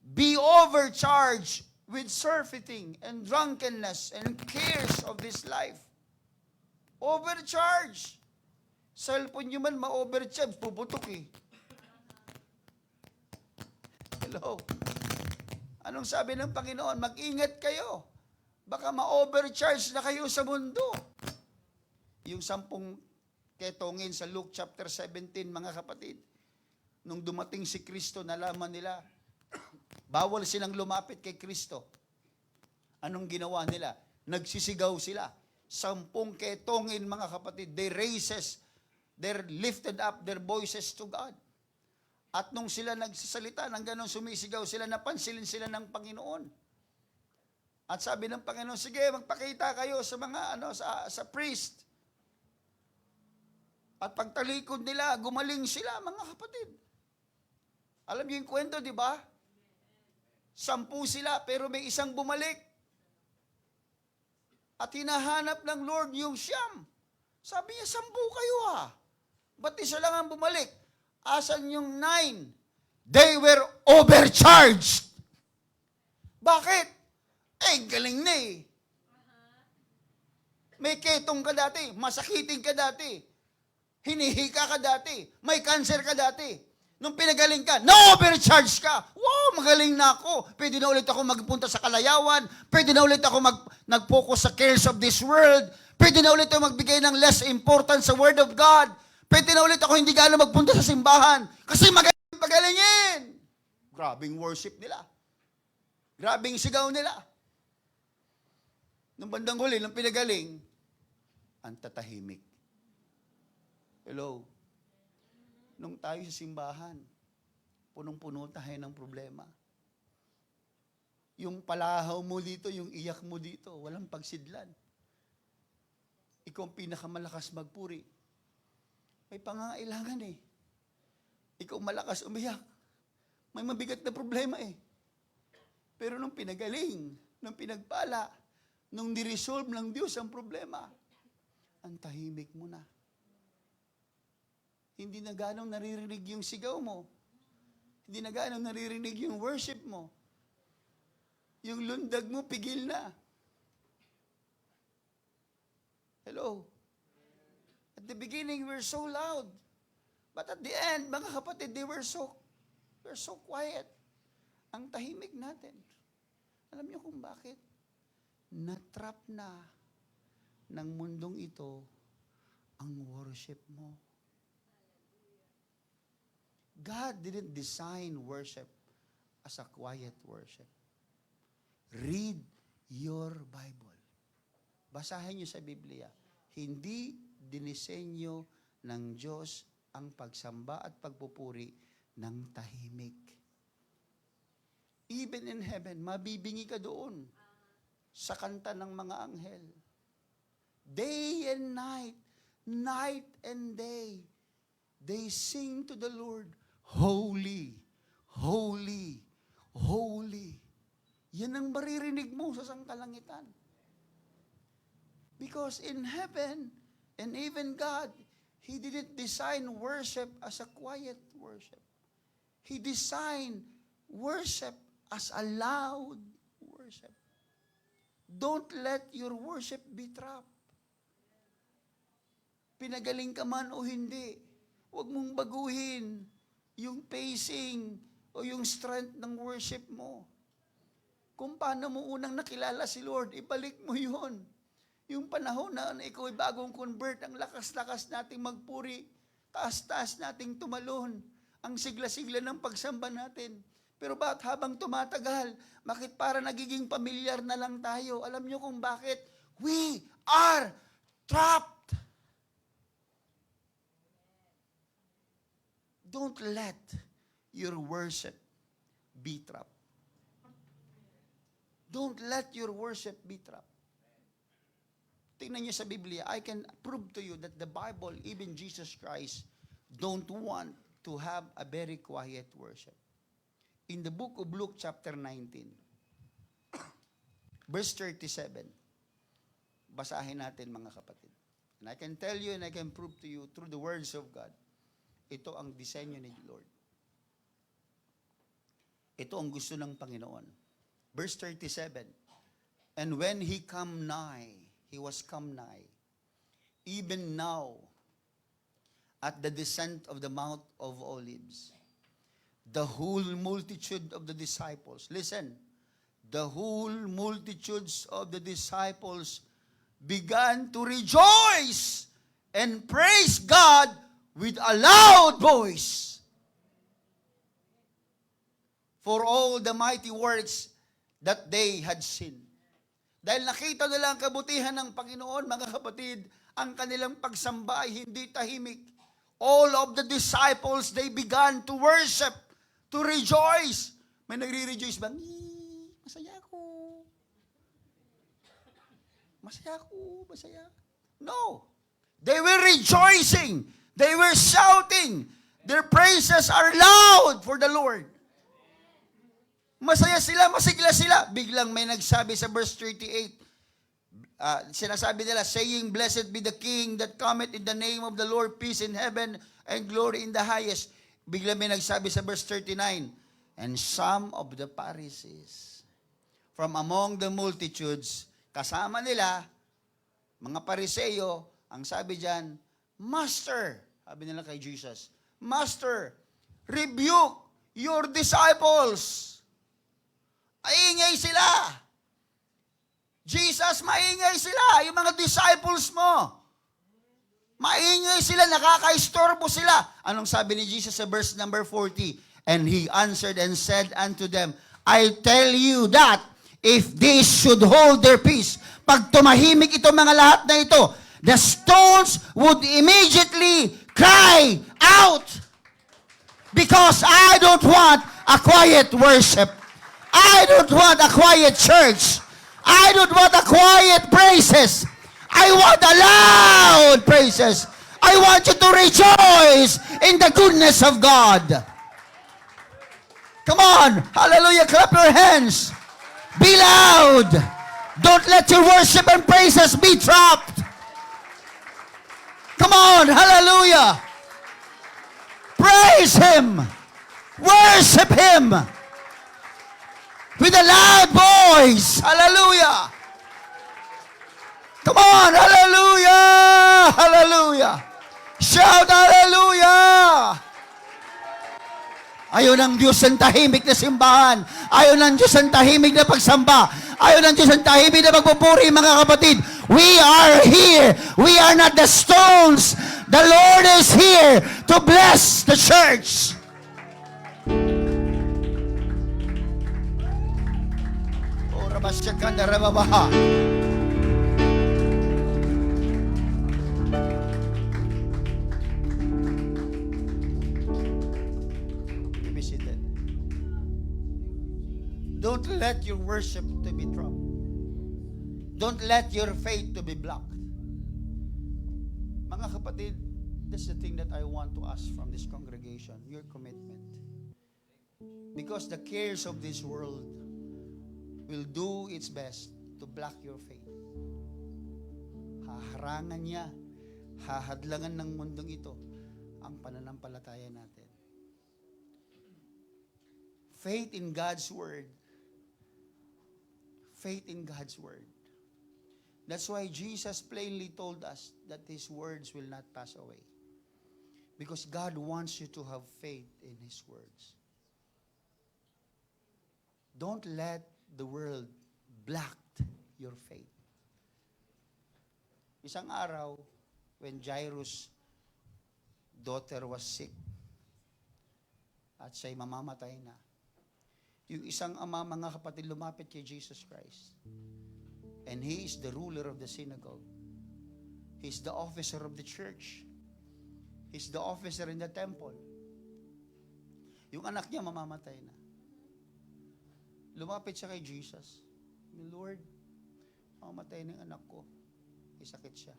be overcharged with surfeiting and drunkenness and cares of this life. Overcharged. Cellphone nyo man ma-overcharge, puputok Hello? Anong sabi ng Panginoon? Mag-ingat kayo. Baka ma-overcharge na kayo sa mundo. Yung 10 ketongin sa Luke chapter 17, mga kapatid. Nung dumating si Kristo, nalaman nila, bawal silang lumapit kay Kristo. Anong ginawa nila? Nagsisigaw sila. 10 ketongin, mga kapatid. They lifted up their voices to God. At nung sila nagsasalita ng ganon, sumisigaw sila, napansilin sila ng Panginoon. At sabi ng Panginoon, sige, magpakita kayo sa mga sa priest. At pagtalikod nila, gumaling sila, mga kapatid. Alam niyo yung kwento, di ba? 10 sila, pero may isang bumalik. At hinahanap ng Lord yung 9. Sabi niya, 10 kayo Ba't isa lang ang bumalik? Asan yung 9? They were overcharged. Bakit? Galing na May ketong ka dati, masakitin ka dati, hinihika ka dati, may cancer ka dati. Nung pinagaling ka, na-overcharge ka. Wow, magaling na ako. Pwede na ulit ako magpunta sa kalayawan. Pwede na ulit ako nag-focus sa cares of this world. Pwede na ulit ako magbigay ng less importance sa Word of God. Pwede na ulit ako hindi gaano magpunta sa simbahan. Kasi pagalingin. Grabing worship nila. Grabing sigaw nila. Nung bandang huli, nung pinagaling, ang tatahimik. Hello? Nung tayo sa simbahan, punong-puno tayo ng problema. Yung palahaw mo dito, yung iyak mo dito, walang pagsidlan. Ikaw ang pinakamalakas magpuri. May pangangailangan Ikaw malakas umiyak. May mabigat na problema Pero nung pinagaling, nung pinagpala, nung niresolve ng Diyos ang problema, ang tahimik mo na. Hindi na ganong naririnig yung sigaw mo. Hindi na ganong naririnig yung worship mo. Yung lundag mo, pigil na. Hello? At the beginning, we're so loud. But at the end, mga kapatid, we're so quiet. Ang tahimik natin. Alam niyo kung bakit? Na-trap na ng mundong ito ang worship mo. God didn't design worship as a quiet worship. Read your Bible. Basahin niyo sa Biblia. Hindi dinisenyo ng Diyos ang pagsamba at pagpupuri ng tahimik. Even in heaven, mabibingi ka doon sa kanta ng mga anghel. Day and night, night and day, they sing to the Lord, Holy, Holy, Holy. Yan ang maririnig mo sa sangkalangitan. Because in heaven, and even God, He didn't design worship as a quiet worship. He designed worship as a loud worship. Don't let your worship be trapped. Pinagaling ka man o hindi, huwag mong baguhin yung pacing o yung strength ng worship mo. Kung paano mo unang nakilala si Lord, ibalik mo yun. Yung panahon na ikaw ay bagong convert, ang lakas-lakas nating magpuri, taas-taas nating tumalon, ang sigla-sigla ng pagsamba natin. Pero bakit habang tumatagal, bakit para nagiging pamilyar na lang tayo? Alam nyo kung bakit? We are trapped. Don't let your worship be trapped. Don't let your worship be trapped. Tingnan niyo sa Biblia, I can prove to you that the Bible, even Jesus Christ, don't want to have a very quiet worship. In the book of Luke chapter 19, verse 37, basahin natin mga kapatid. And I can tell you and I can prove to you through the words of God, ito ang disenyo ni Lord. Ito ang gusto ng Panginoon. Verse 37, and when he was come nigh, even now, at the descent of the Mount of Olives, the whole multitude of the disciples, listen, the whole multitudes of the disciples began to rejoice and praise God with a loud voice for all the mighty works that they had seen. Dahil nakita nila ang kabutihan ng Panginoon, mga kapatid, ang kanilang pagsamba ay hindi tahimik. All of the disciples, they began to worship, to rejoice. May nagre-rejoice ba? Masaya ako. Masaya ako, masaya. No. They were rejoicing. They were shouting. Their praises are loud for the Lord. Masaya sila, masigla sila. Biglang may nagsabi sa verse 38, Sinasabi nila, saying, "Blessed be the King that cometh in the name of the Lord, peace in heaven and glory in the highest." Bigla may nagsabi sa verse 39, "And some of the Pharisees from among the multitudes," kasama nila, mga Pariseo, ang sabi diyan, "Master," sabi nila kay Jesus, "Master, rebuke your disciples." Maingay sila. Jesus, maingay sila. Yung mga disciples mo. Maingay sila, nakakaistorbo sila. Anong sabi ni Jesus sa verse number 40? "And he answered and said unto them, I tell you that if these should hold their peace," pag tumahimik itong mga lahat na ito, "the stones would immediately cry out." Because I don't want a quiet worship. I don't want a quiet church. I don't want a quiet praises. I want a loud praises. I want you to rejoice in the goodness of God. Come on. Hallelujah. Clap your hands. Be loud. Don't let your worship and praises be trapped. Come on. Hallelujah. Praise Him. Worship Him. With a loud voice. Hallelujah. Come on. Hallelujah. Hallelujah. Shout hallelujah. Ayaw ng Diyos ang tahimik na simbahan. Ayaw ng Diyos ang tahimik na pagsamba. Ayaw ng Diyos ang tahimik na pagpupuri, mga kapatid. We are here. We are not the stones. The Lord is here to bless the church. Be seated. Don't let your worship to be dropped. Don't let your faith to be blocked. Mga kapatid, that's the thing that I want to ask from this congregation, your commitment. Because the cares of this world will do its best to block your faith. Haharangan niya, hahadlangan ng mundong ito ang pananampalataya natin. Faith in God's Word. Faith in God's Word. That's why Jesus plainly told us that His words will not pass away. Because God wants you to have faith in His words. Don't let the world block your faith. Isang araw, when Jairus' daughter was sick, at siya'y mamamatay na, yung isang ama, mga kapatid, lumapit kay Jesus Christ. And He is the ruler of the synagogue. He's the officer of the church. He's the officer in the temple. Yung anak niya mamamatay na. Lumapit siya kay Jesus. Lord, mamamatay na yung anak ko. May sakit siya.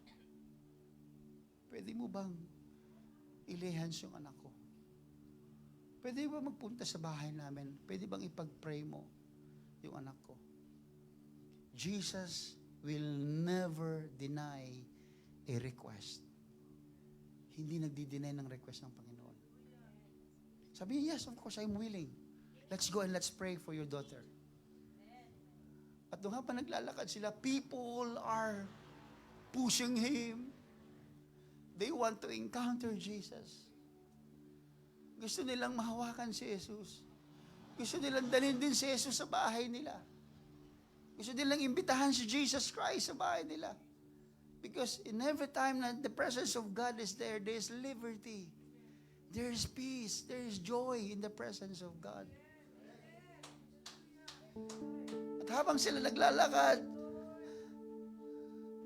Pwede mo bang ilehans yung anak ko? Pwede ba magpunta sa bahay namin? Pwede bang ipag-pray mo yung anak ko? Jesus will never deny a request. Hindi nagdi-deny ng request ng Panginoon. Sabi niya, yes, of course, I'm willing. Let's go and let's pray for your daughter. At doon habang naglalakad sila, people are pushing Him. They want to encounter Jesus. Gusto nilang mahawakan si Jesus. Gusto nilang dalhin din si Jesus sa bahay nila. Gusto nilang imbitahan si Jesus Christ sa bahay nila. Because in every time that the presence of God is there, there is liberty. There is peace. There is joy in the presence of God. At habang sila naglalakad,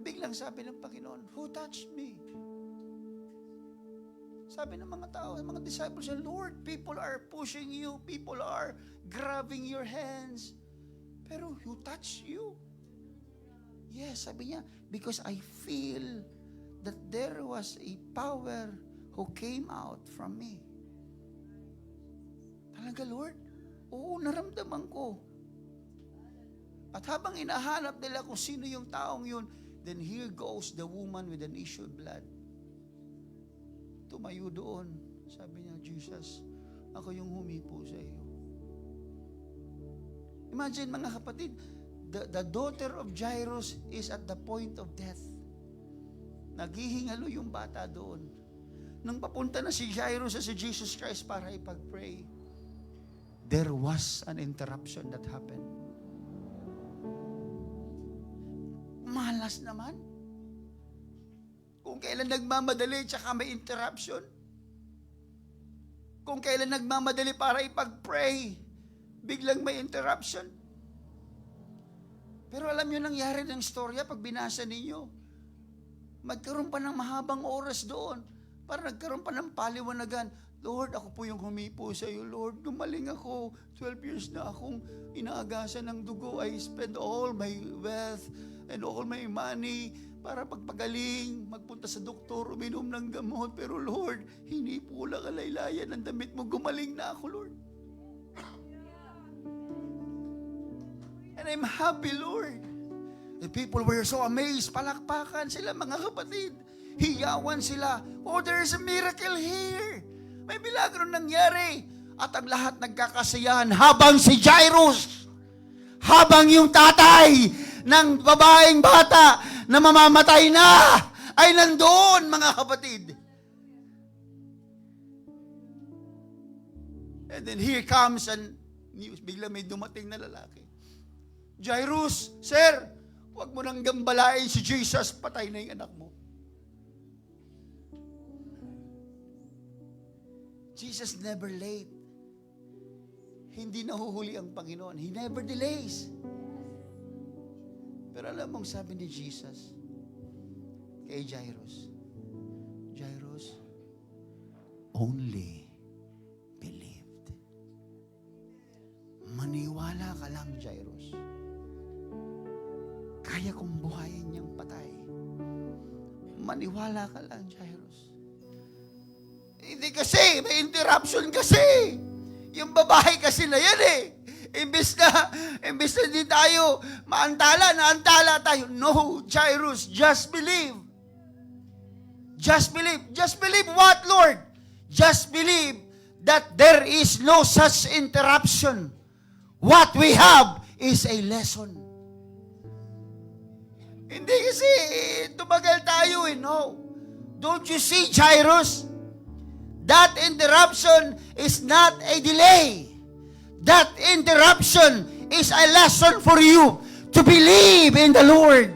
biglang sabi ng Panginoon, who touched me? Sabi ng mga tao, ng mga disciples, Lord, people are pushing you, people are grabbing your hands. Pero who touched you? Yes, sabi niya, because I feel that there was a power who came out from me. Talaga, Lord? Oo, naramdaman ko. At habang inahanap nila kung sino yung taong yun, then here goes the woman with an issue of blood. Tumayo doon. Sabi niya, Jesus, ako yung humipo sa iyo. Imagine mga kapatid, the daughter of Jairus is at the point of death. Naghihingalo yung bata doon. Nang papunta na si Jairus sa si Jesus Christ para ipag-pray, there was an interruption that happened. Malas naman. Kung kailan nagmamadali, tsaka may interruption. Kung kailan nagmamadali para ipag-pray, biglang may interruption. Pero alam nyo nangyari ng storya pag binasa ninyo. Magkaroon pa ng mahabang oras doon. Para nagkaroon pa ng paliwanagan. Lord, ako po yung humipo sa iyo. Lord, gumaling ako. 12 years na akong inaagasan ng dugo. I spend all my wealth and all my money para pagpagaling, magpunta sa doktor, uminom ng gamot. Pero Lord, hinipo lang alaylayan ang damit mo. Gumaling na ako, Lord. And I'm happy, Lord. The people were so amazed. Palakpakan sila, mga kapatid. Hiyawan sila. Oh, there's a miracle here. May milagro nangyari. At ang lahat nagkakasiyahan habang si Jairus, habang yung tatay ng babaeng bata na mamamatay na, ay nandoon, mga kapatid. And then here comes and news. Bigla may dumating na lalaki. Jairus, sir, huwag mo nang gambalain si Jesus, patay na yung anak mo. Jesus never late. Hindi nahuhuli ang Panginoon. He never delays. Pero alam mong sabi ni Jesus kay Jairus, Jairus, only believed. Maniwala ka lang, Jairus. Kaya kong buhayin niyang patay. Maniwala ka lang, Jairus. Hindi kasi, may interruption kasi. Yung babae kasi na yan eh. Imbes na di tayo naantala tayo. No, Jairus, just believe. Just believe. Just believe what, Lord? Just believe that there is no such interruption. What we have is a lesson. Hindi kasi tumagal tayo eh, no. Don't you see, Jairus? That interruption is not a delay. That interruption is a lesson for you to believe in the Lord.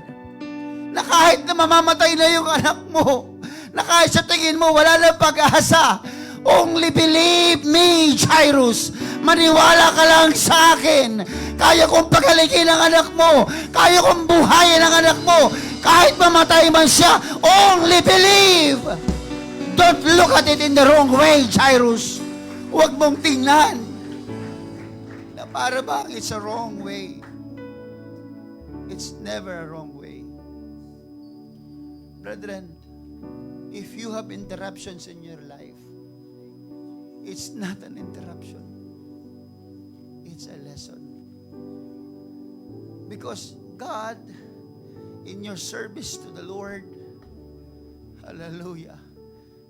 Na kahit na mamamatay na yung anak mo, na kahit sa tingin mo wala na pag-asa, only believe me, Jairus. Maniwala ka lang sa akin. Kaya kong pagalingin ang anak mo. Kaya kong buhayin ang anak mo. Kahit mamatay man siya, only believe. Don't look at it in the wrong way, Jairus. Huwag mong tingnan na para bang it's a wrong way. It's never a wrong way. Brethren, if you have interruptions in your life, it's not an interruption. It's a lesson. Because God, in your service to the Lord, hallelujah,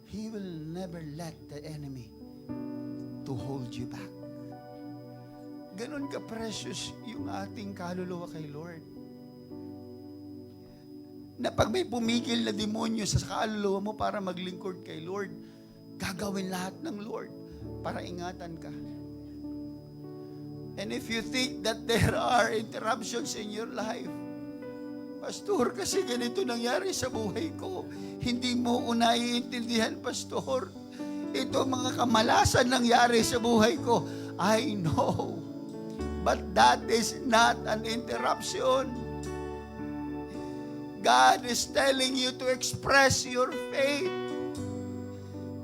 He will never let the enemy to hold you back. Ganon ka-precious yung ating kaluluwa kay Lord. Na pag may pumigil na demonyo sa kaluluwa mo para maglingkod kay Lord, gagawin lahat ng Lord para ingatan ka. And if you think that there are interruptions in your life, Pastor, kasi ganito nangyari sa buhay ko. Hindi mo naiintindihan, Pastor. Ito mga kamalasan nangyari sa buhay ko. I know. But that is not an interruption. God is telling you to express your faith.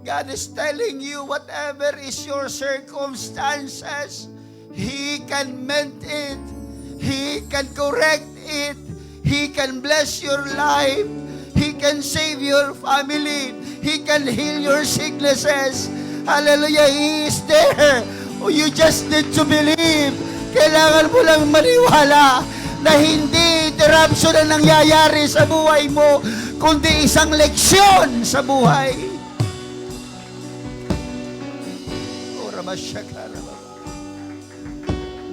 God is telling you whatever is your circumstances, He can mend it. He can correct it. He can bless your life. He can save your family. He can heal your sicknesses. Hallelujah. He is there. Oh, you just need to believe. Kailangan mo lang maniwala na hindi interruption ang nangyayari sa buhay mo, kundi isang leksyon sa buhay.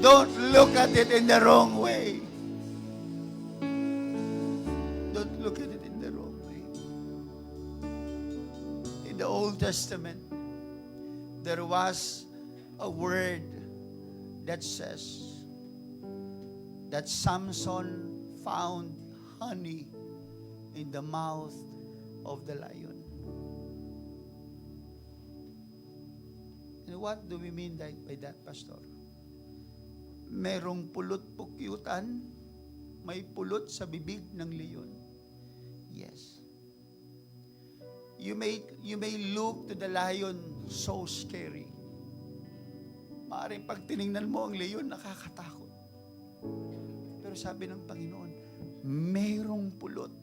Don't look at it in the wrong way. Don't look at it in the wrong way. In the Old Testament, there was a word that says that Samson found honey in the mouth of the lion. And what do we mean by that, Pastor? Merong pulot-pukyutan, may pulot sa bibig ng leon. Yes. You may look to the lion so scary. Maaaring pag tiningnan mo ang leon, nakakatakot. Pero sabi ng Panginoon, mayroong pulot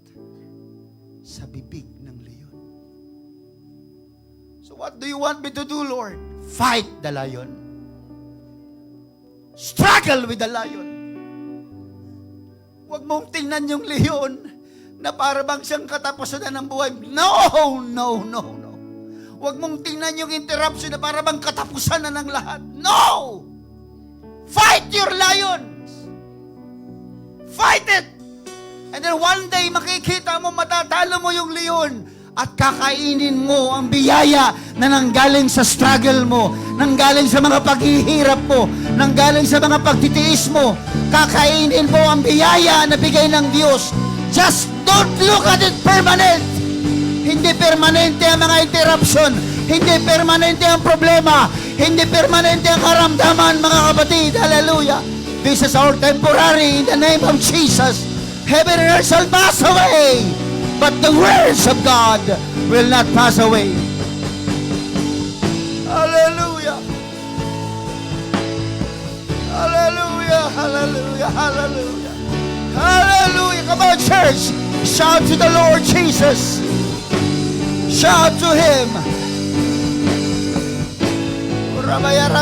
sa bibig ng leon. So what do you want me to do, Lord? Fight the lion. Struggle with the lion. Huwag mong tingnan yung leon na para bang siyang katapusan ng buhay. No, no, no, no. Huwag mong tingnan yung interruption na para bang katapusan na ng lahat. No! Fight your lions! Fight it! And then one day, makikita mo, matatalo mo yung leon at kakainin mo ang biyaya na nanggaling sa struggle mo, nanggaling sa mga paghihirap mo, nanggaling sa mga pagtitiis mo. Kakainin mo ang biyaya na bigay ng Diyos. Just don't look at it permanent. Hindi permanente ang mga interruption. Hindi permanente ang problema. Hindi permanente ang karamdaman, mga kapatid. Hallelujah. This is our temporary in the name of Jesus. Heaven and earth shall pass away, but the words of God will not pass away. Hallelujah. Hallelujah. Hallelujah. Hallelujah. Hallelujah. Come on, church. Shout to the Lord Jesus. Shout to Him.